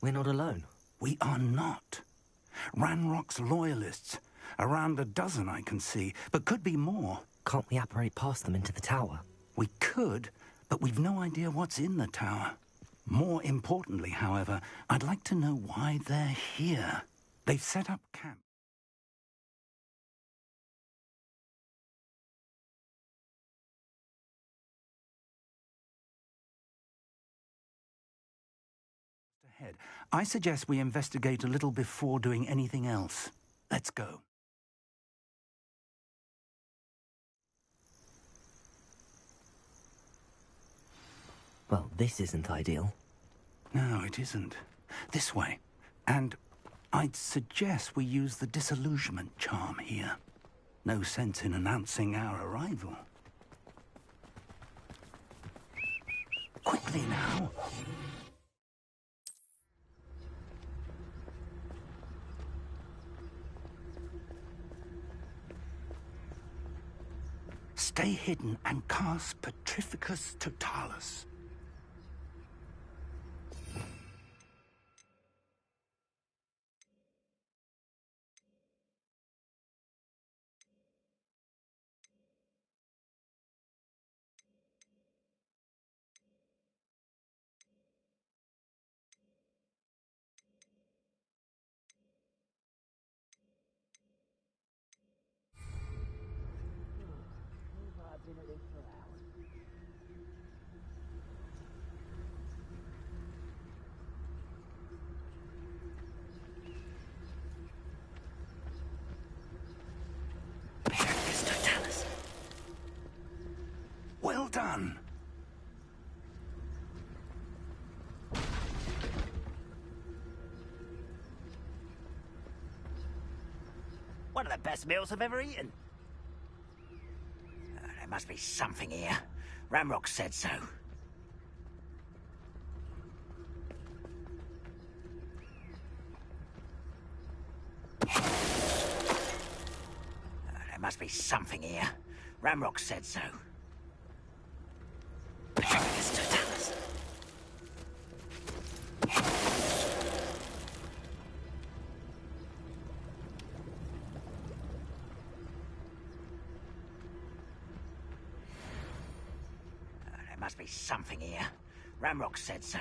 We're not alone. We are not. Ranrock's loyalists. Around a dozen I can see, but could be more. Can't we apparate past them into the tower? We could, but we've no idea what's in the tower. More importantly, however, I'd like to know why they're here. They've set up camp. Ahead. I suggest we investigate a little before doing anything else. Let's go. Well, this isn't ideal. No, it isn't. This way. And I'd suggest we use the disillusionment charm here. No sense in announcing our arrival. Quickly now. Stay hidden and cast Petrificus Totalis. Well done. One of the best meals I've ever eaten. There must be something here. Ranrock said so. There must be something here. Ranrock said so. There must be something here. Ranrock said so.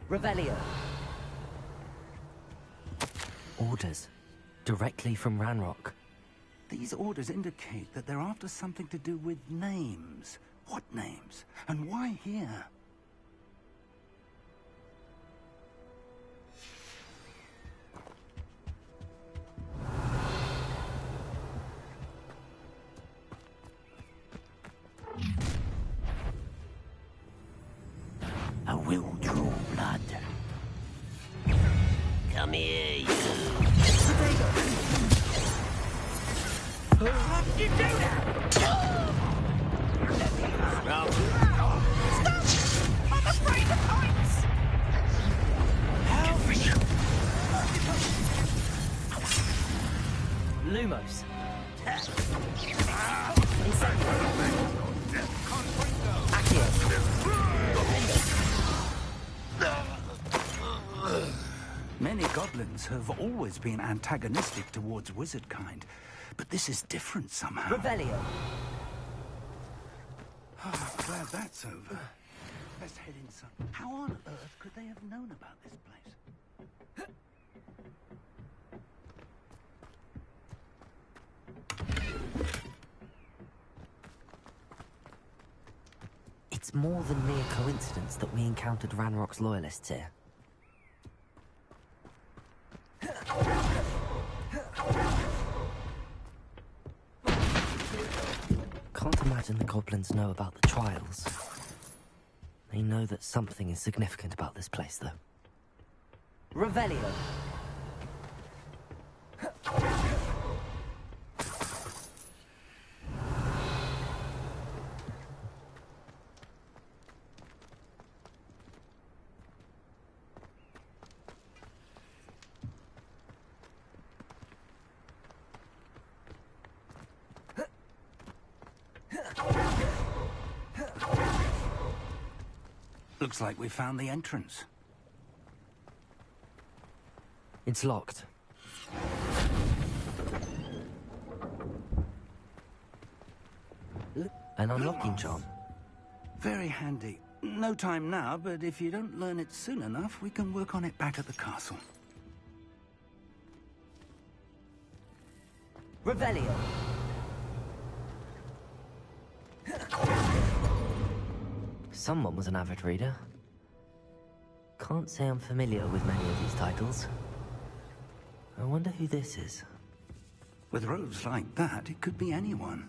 Revelio. Orders. Directly from Ranrock. These orders indicate that they're after something to do with names. What names? And why here? I will draw blood. Come here, you. How did you do that? Stop! I'm afraid of heights! Lumos. Many goblins have always been antagonistic towards wizard kind, but this is different somehow. Revelio. Oh, I'm glad that's over. Let's head inside. How on earth could they have known about this place? It's more than mere coincidence that we encountered Ranrock's loyalists here. Can't imagine the goblins know about the trials. They know that something is significant about this place, though. Revelio. Looks like we found the entrance. It's locked. An unlocking charm. Very handy. No time now, but if you don't learn it soon enough, we can work on it back at the castle. Revelio. Someone was an avid reader. Can't say I'm familiar with many of these titles. I wonder who this is. With robes like that, it could be anyone.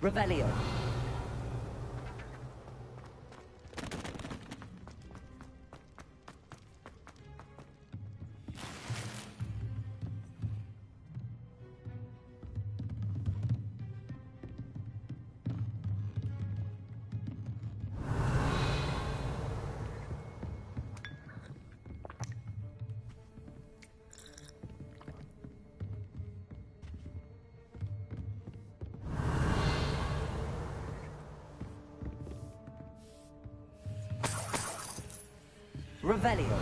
Revelio. Revelio.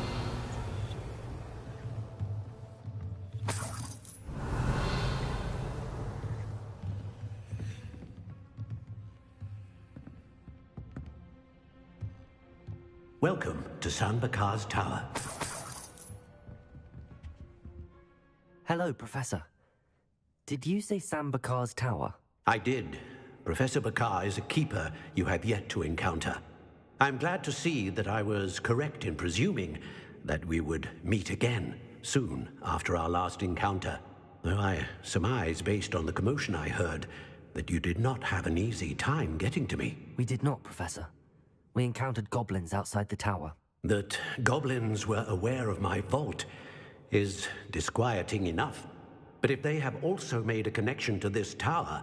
Welcome to San Bakar's Tower. Hello, Professor. Did you say San Bakar's Tower? I did. Professor Bakar is a keeper you have yet to encounter. I'm glad to see that I was correct in presuming that we would meet again soon after our last encounter. Though I surmise, based on the commotion I heard, that you did not have an easy time getting to me. We did not, Professor. We encountered goblins outside the tower. That goblins were aware of my vault is disquieting enough. But if they have also made a connection to this tower,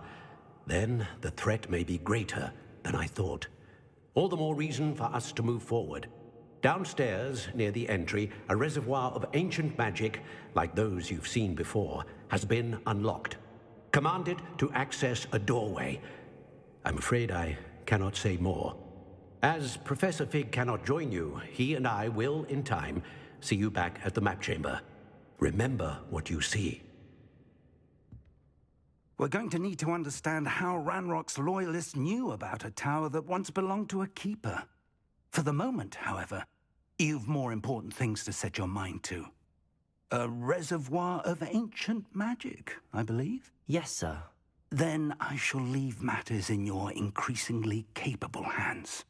then the threat may be greater than I thought. All the more reason for us to move forward. Downstairs, near the entry, a reservoir of ancient magic, like those you've seen before, has been unlocked. Commanded to access a doorway. I'm afraid I cannot say more. As Professor Fig cannot join you, he and I will, in time, see you back at the map chamber. Remember what you see. We're going to need to understand how Ranrock's loyalists knew about a tower that once belonged to a keeper. For the moment, however, you've more important things to set your mind to. A reservoir of ancient magic, I believe? Yes, sir. Then I shall leave matters in your increasingly capable hands.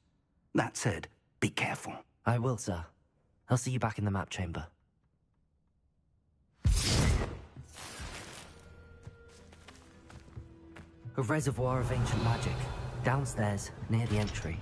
That said, be careful. I will, sir. I'll see you back in the map chamber. A reservoir of ancient magic. Downstairs, near the entry.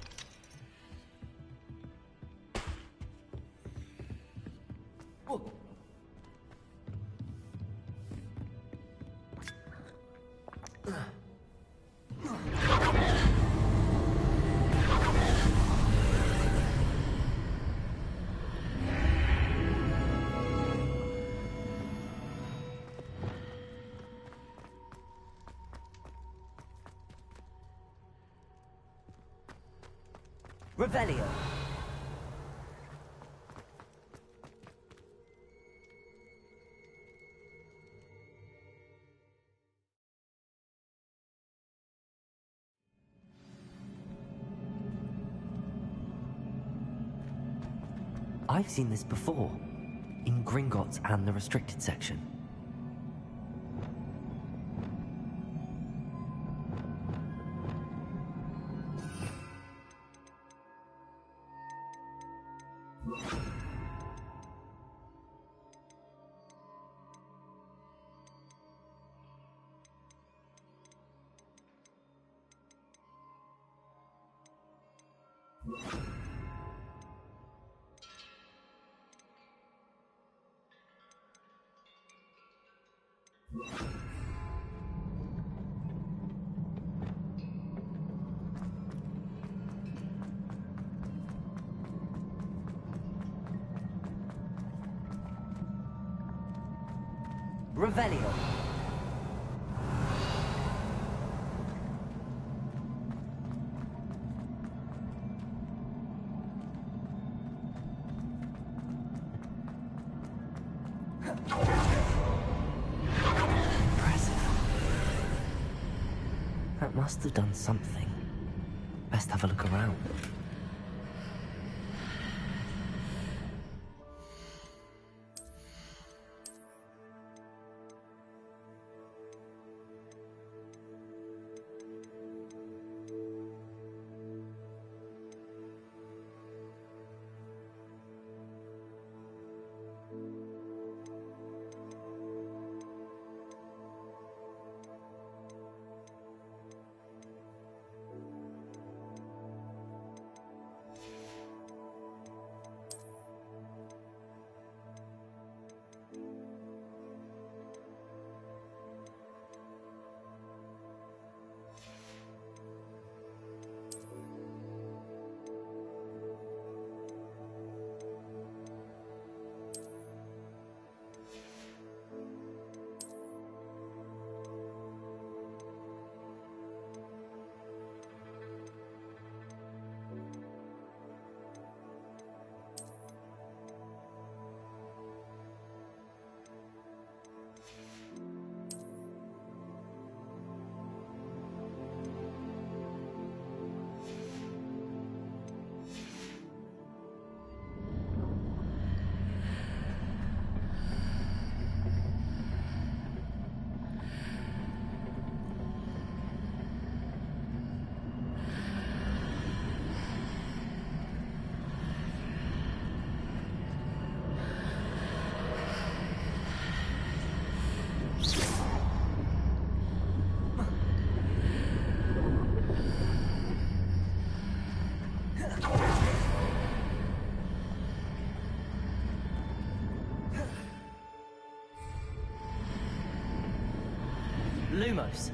Revelio. I've seen this before, in Gringotts and the restricted section. Revelio. Impressive. That must have done something. Best have a look around. Lumos.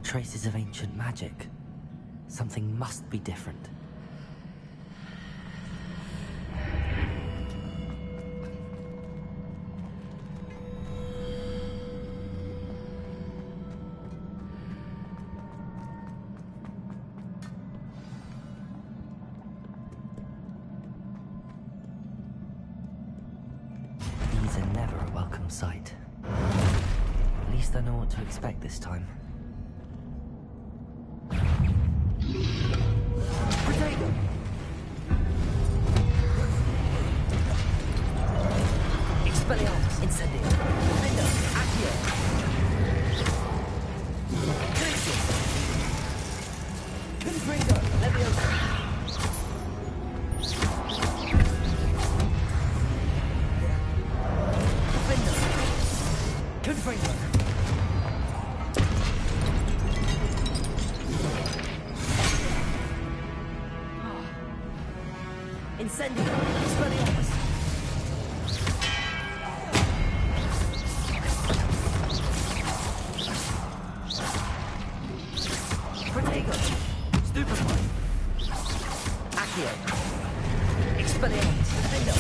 Traces of ancient magic. Something must be different. These are never a welcome sight. At least I know what to expect this time. Incendio! Expelliarmus! Protego! Stupefy! Accio! Expelliarmus! Defendo!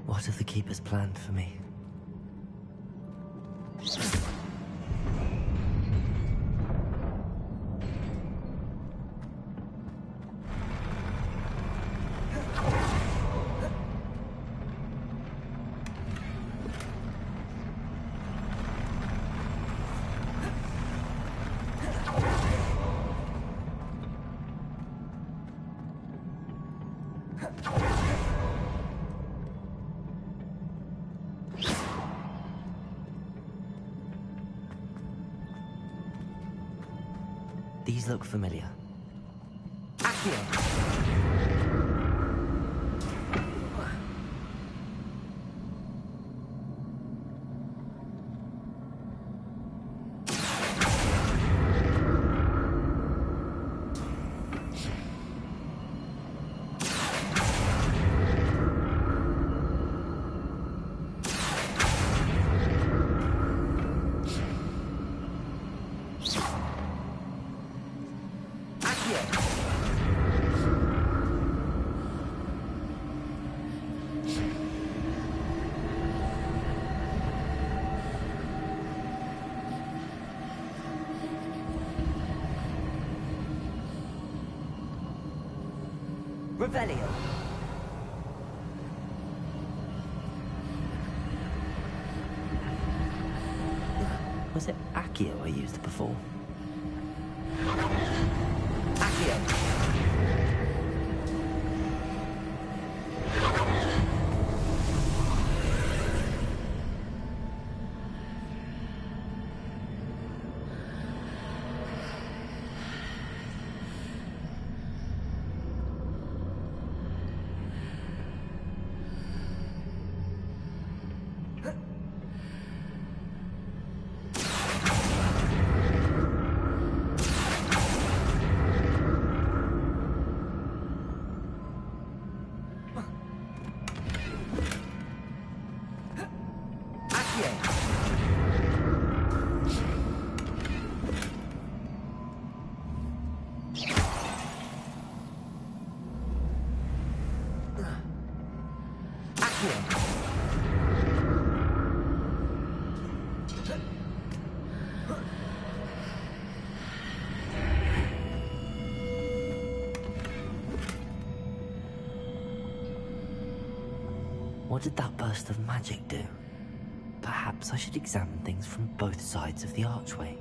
What have the Keepers planned for me? These look familiar. Accio! Revelio. Was it Accio I used before? Accio! What did that burst of magic do? Perhaps I should examine things from both sides of the archway.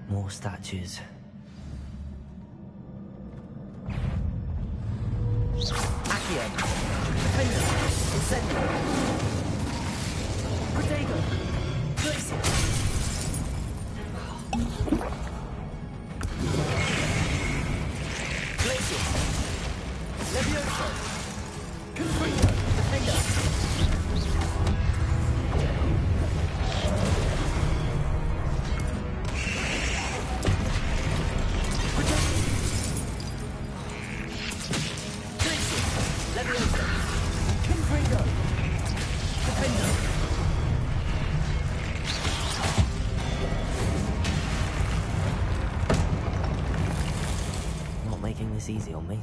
More statues. Accio! Defender! Incendio! Protego! Glacier! Glacier! Levioso! Confringo! Defender! Confringo! Defender! this easy on me.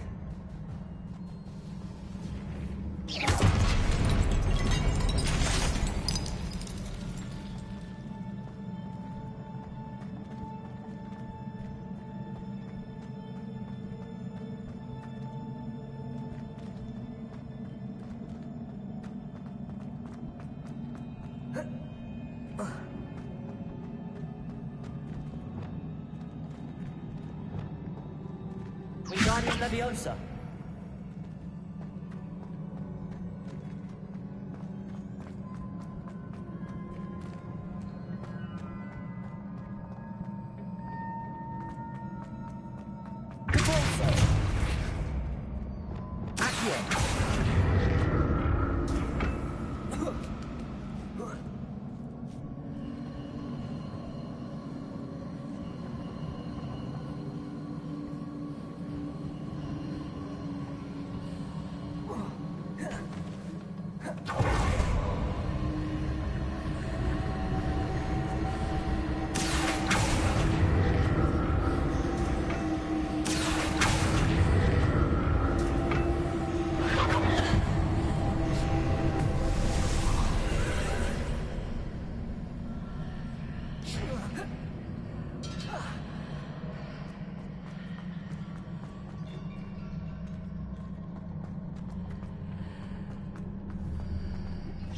Wingardium Leviosa.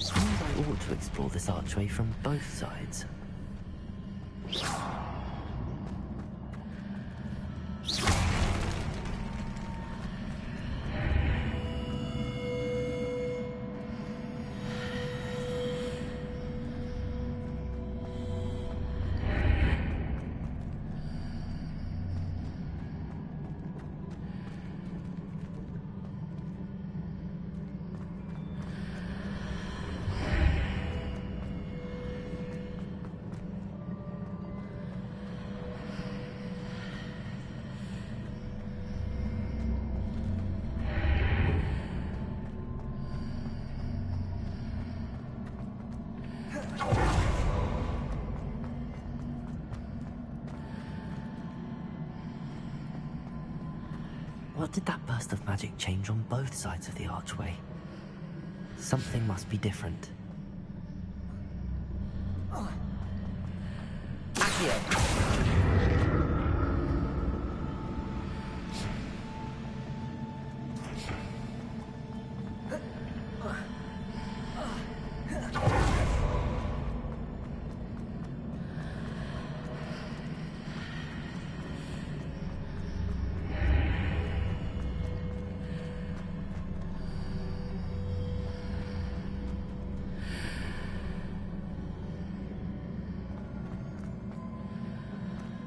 I ought to explore this archway from both sides. What did that burst of magic change on both sides of the archway? Something must be different.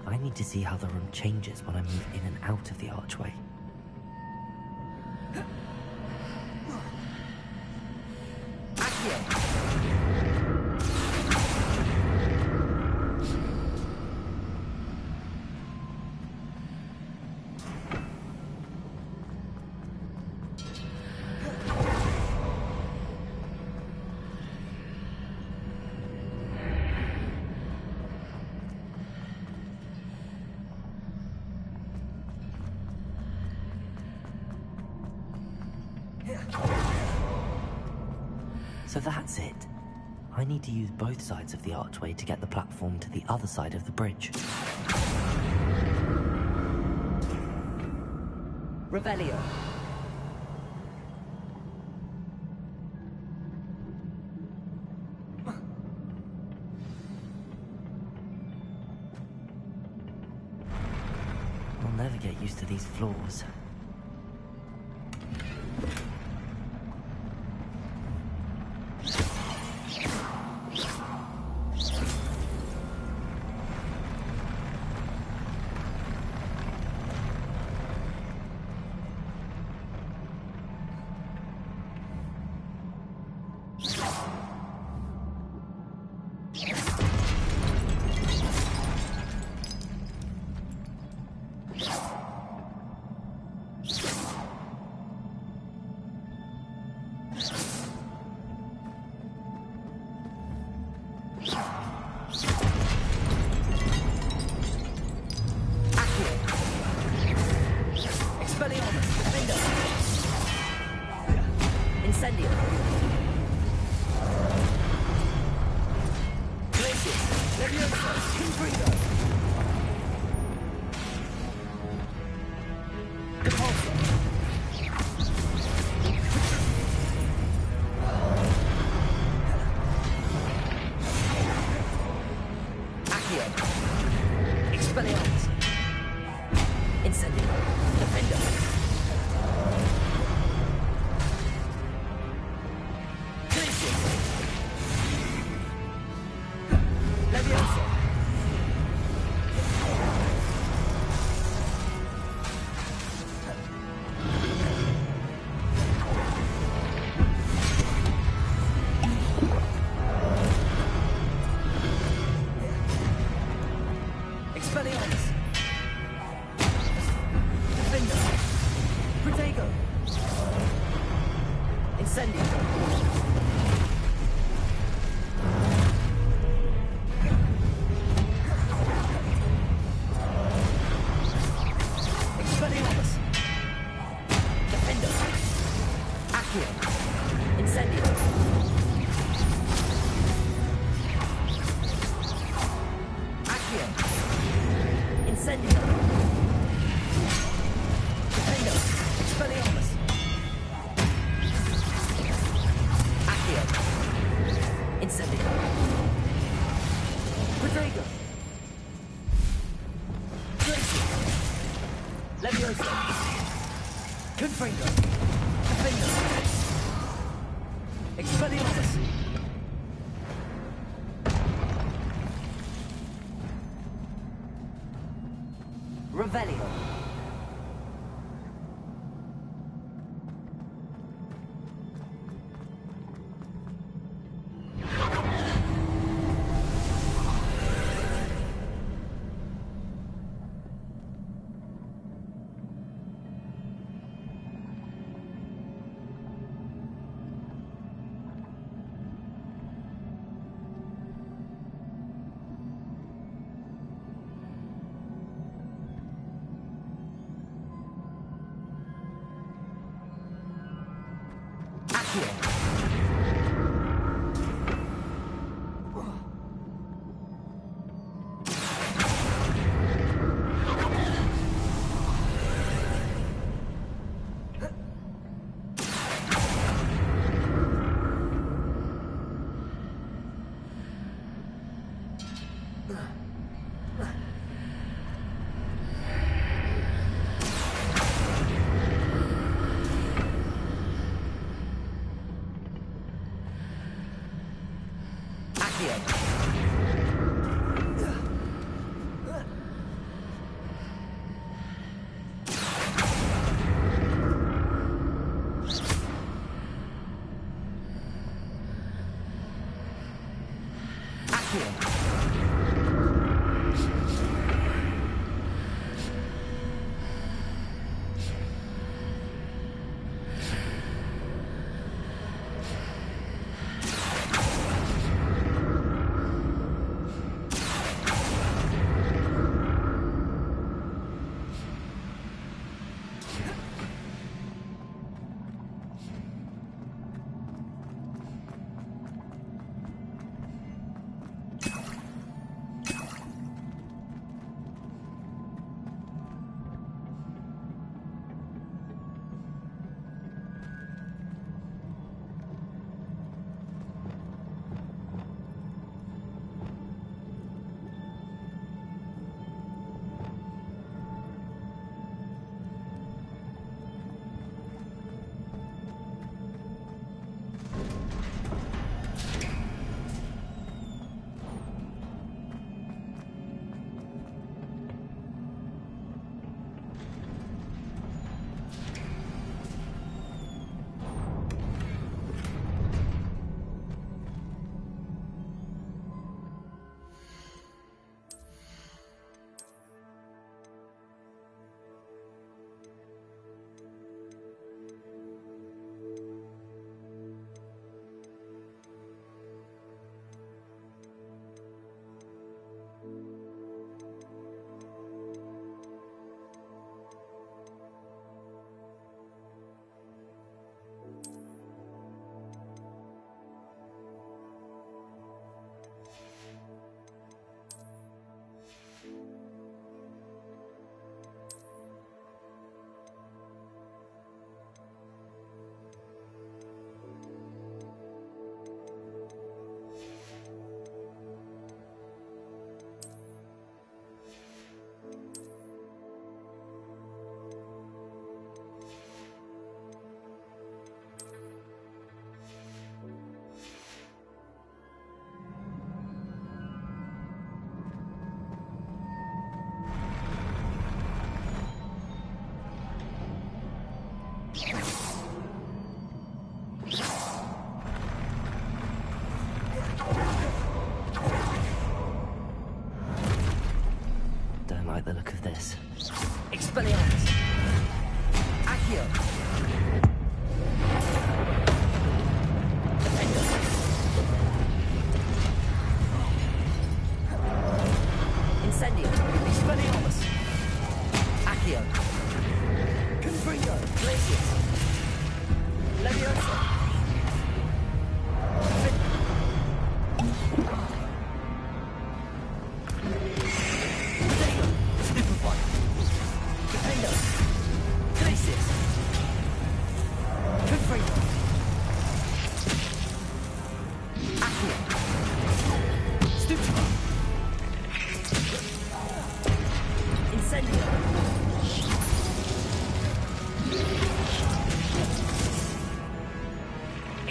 I need to see how the room changes when I move in and out of the archway. So that's it. I need to use both sides of the archway to get the platform to the other side of the bridge. Revelio. I'll never get used to these floors. Incendio. Glacius. Leviosa. Confringo. Depulso. Accio. Expelliarmus. Incendio. Defendo. Glacius. Leviosa. Expelliarmus. Defender. Protego. Incendio. Expelliarmus. Defender. Accio. Incendio. Accio. Incendio. Defendo. Expelliarmus. Accio. Incendio. Protego. Glacius. Leviosa. Confringo. Defendo. Expelliarmus. Revelio. Accio.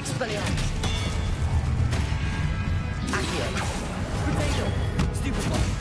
Expelliarmus. Accio. Potato. Stupefy.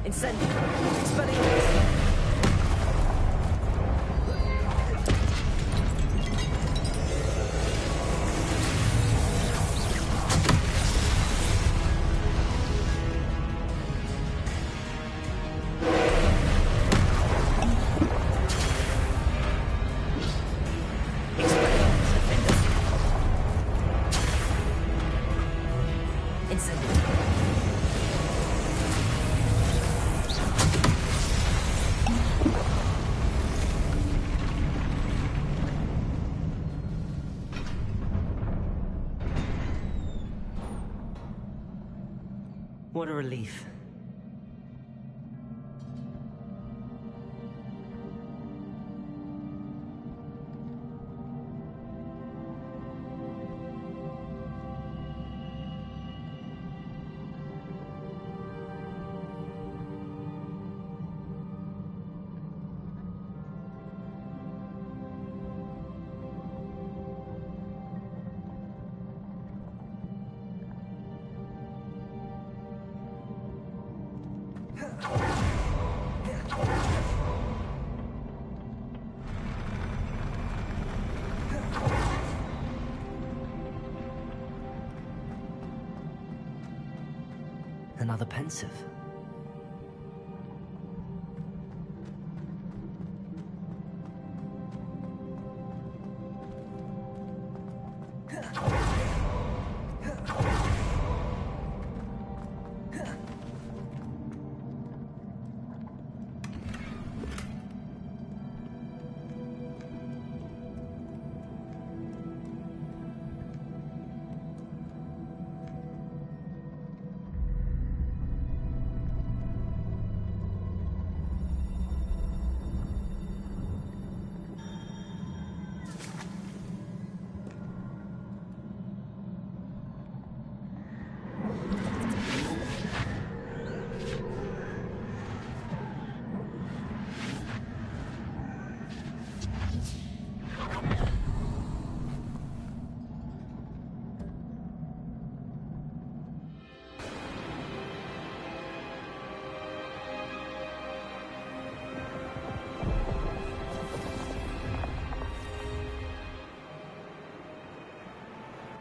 Incendio. What a relief. Another pensive.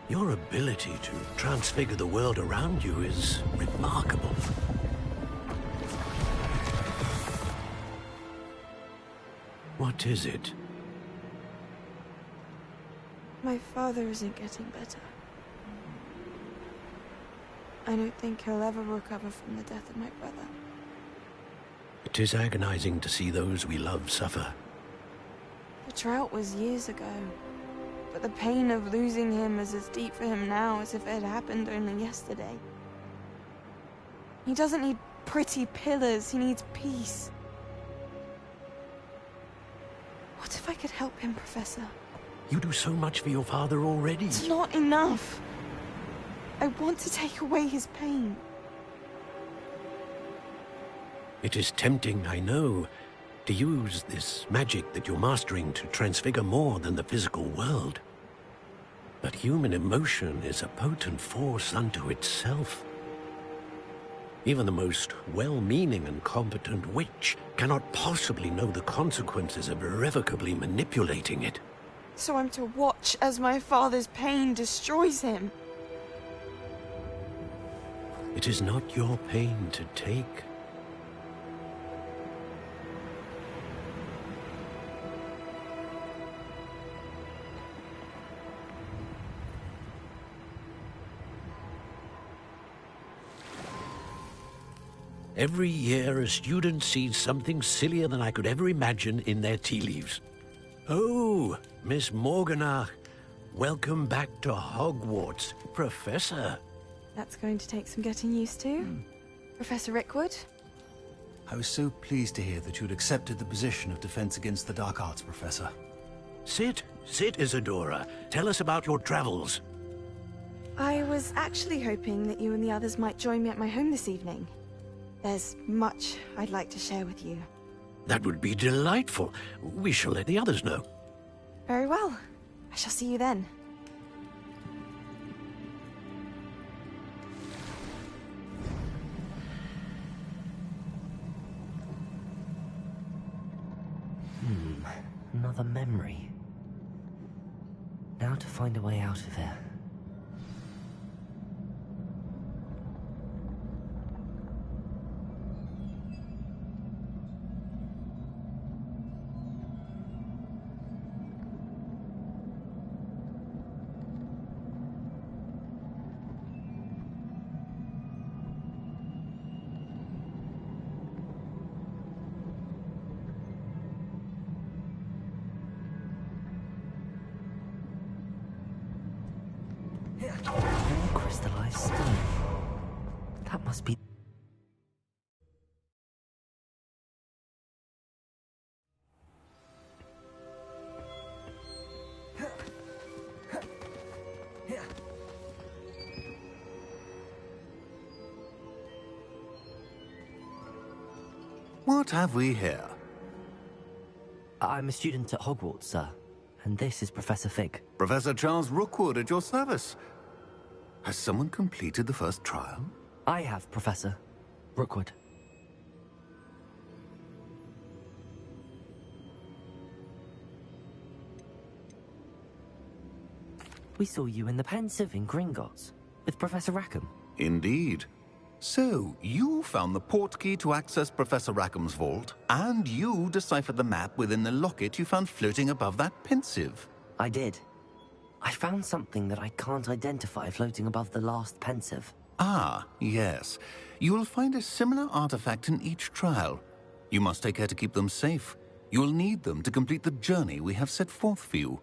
Your ability to transfigure the world around you is remarkable. What is it? My father isn't getting better. I don't think he'll ever recover from the death of my brother. It is agonizing to see those we love suffer. The drought was years ago, but the pain of losing him is as deep for him now as if it had happened only yesterday. He doesn't need pretty pillars, he needs peace. What if I could help him, Professor? You do so much for your father already. It's not enough. I want to take away his pain. It is tempting, I know, to use this magic that you're mastering to transfigure more than the physical world. But human emotion is a potent force unto itself. Even the most well-meaning and competent witch cannot possibly know the consequences of irrevocably manipulating it. So I'm to watch as my father's pain destroys him. It is not your pain to take. Every year, a student sees something sillier than I could ever imagine in their tea leaves. Oh, Miss Morganach, welcome back to Hogwarts, Professor. That's going to take some getting used to. Professor Rickwood? I was so pleased to hear that you'd accepted the position of Defense Against the Dark Arts, Professor. Sit, Isadora. Tell us about your travels. I was actually hoping that you and the others might join me at my home this evening. There's much I'd like to share with you. That would be delightful. We shall let the others know. Very well. I shall see you then. Another memory. Now to find a way out of here. Crystallized stone. That must be... What have we here? I'm a student at Hogwarts, sir. And this is Professor Fig. Professor Charles Rookwood at your service. Has someone completed the first trial? I have, Professor Rookwood. We saw you in the Pensive in Gringotts, with Professor Rackham. Indeed. So, you found the portkey to access Professor Rackham's vault, and you deciphered the map within the locket you found floating above that Pensive. I did. I found something that I can't identify floating above the last Pensive. Ah, yes. You will find a similar artifact in each trial. You must take care to keep them safe. You will need them to complete the journey we have set forth for you.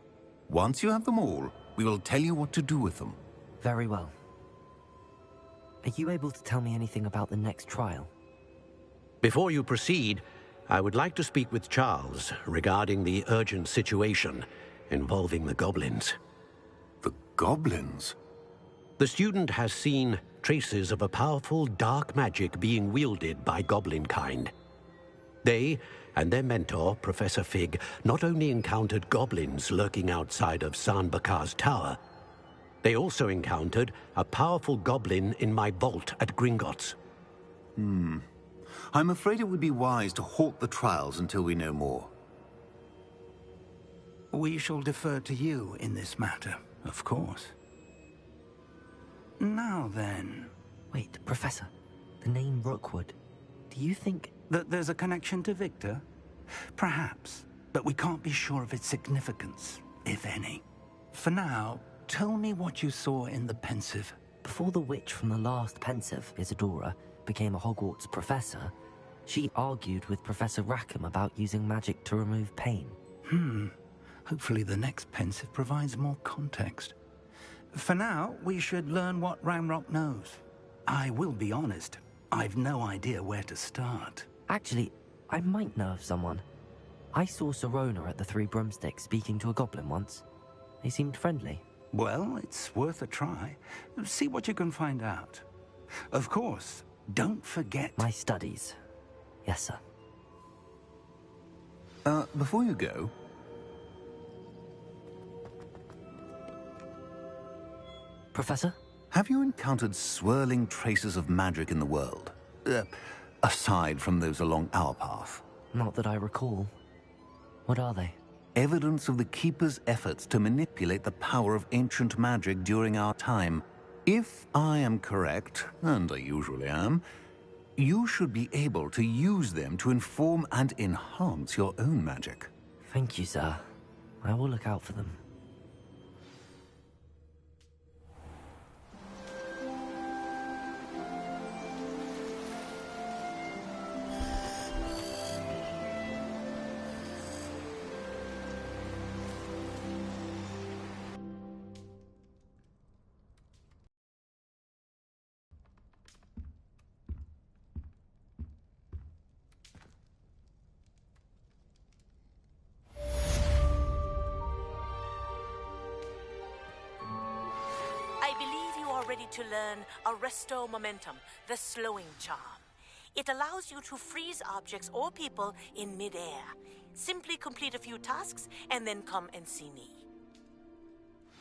Once you have them all, we will tell you what to do with them. Very well. Are you able to tell me anything about the next trial? Before you proceed, I would like to speak with Charles regarding the urgent situation involving the goblins. The goblins? The student has seen traces of a powerful dark magic being wielded by goblin kind. They and their mentor, Professor Fig, not only encountered goblins lurking outside of San Bakar's tower, they also encountered a powerful goblin in my vault at Gringotts. I'm afraid it would be wise to halt the trials until we know more. We shall defer to you in this matter, of course. Now then... Wait, Professor. The name Rookwood. Do you think... that there's a connection to Victor? Perhaps, but we can't be sure of its significance, if any. For now, tell me what you saw in the Pensive. Before the witch from the last Pensive, Isadora, became a Hogwarts professor, she argued with Professor Rackham about using magic to remove pain. Hopefully the next Pensive provides more context. For now, we should learn what Ranrock knows. I will be honest, I've no idea where to start. Actually, I might know of someone. I saw Sirona at the Three Broomsticks speaking to a goblin once. They seemed friendly. Well, it's worth a try. See what you can find out. Of course, don't forget... My studies. Yes, sir. Before you go... Professor? Have you encountered swirling traces of magic in the world? Aside from those along our path? Not that I recall. What are they? Evidence of the Keeper's efforts to manipulate the power of ancient magic during our time. If I am correct, and I usually am, you should be able to use them to inform and enhance your own magic. Thank you, sir. I will look out for them. Ready to learn Arresto Momentum, the slowing charm. It allows you to freeze objects or people in midair. Simply complete a few tasks and then come and see me.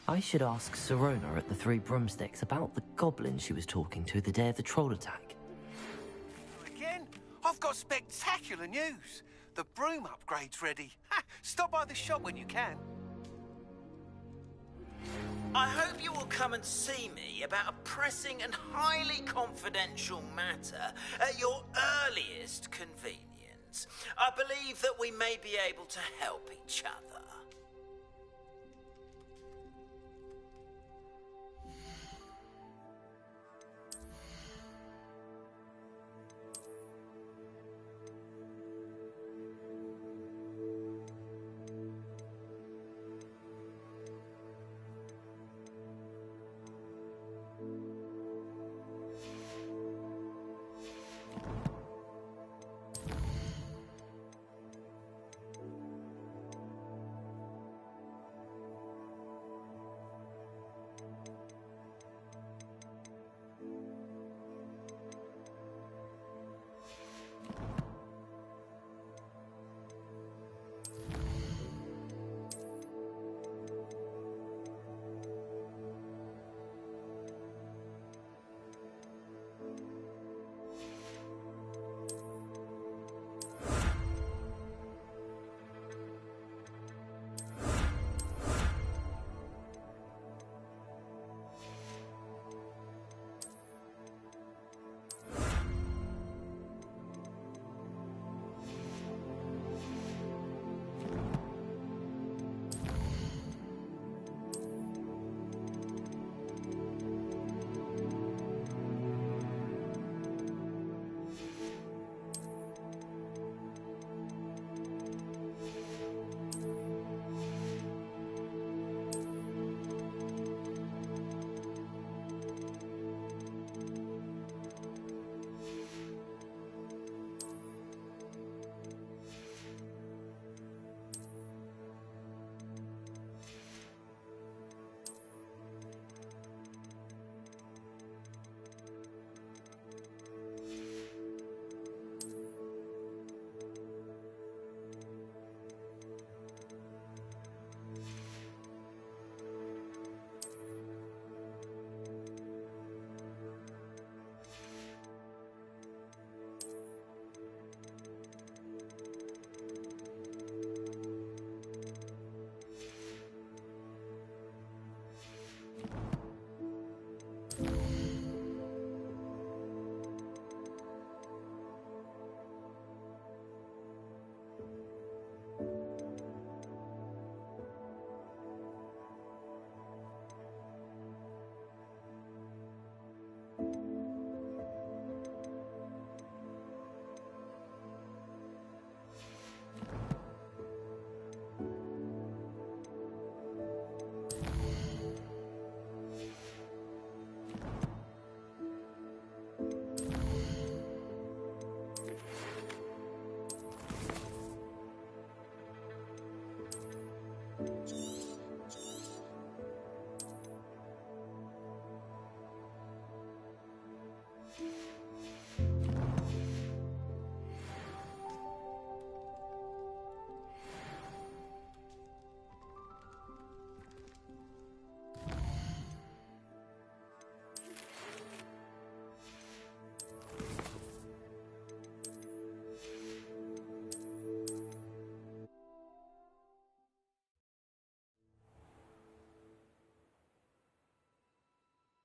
I should ask Sirona at the Three Broomsticks about the goblin she was talking to the day of the troll attack. Again? I've got spectacular news. The broom upgrade's ready. Ha! Stop by the shop when you can. I hope you will come and see me about a pressing and highly confidential matter at your earliest convenience. I believe that we may be able to help each other.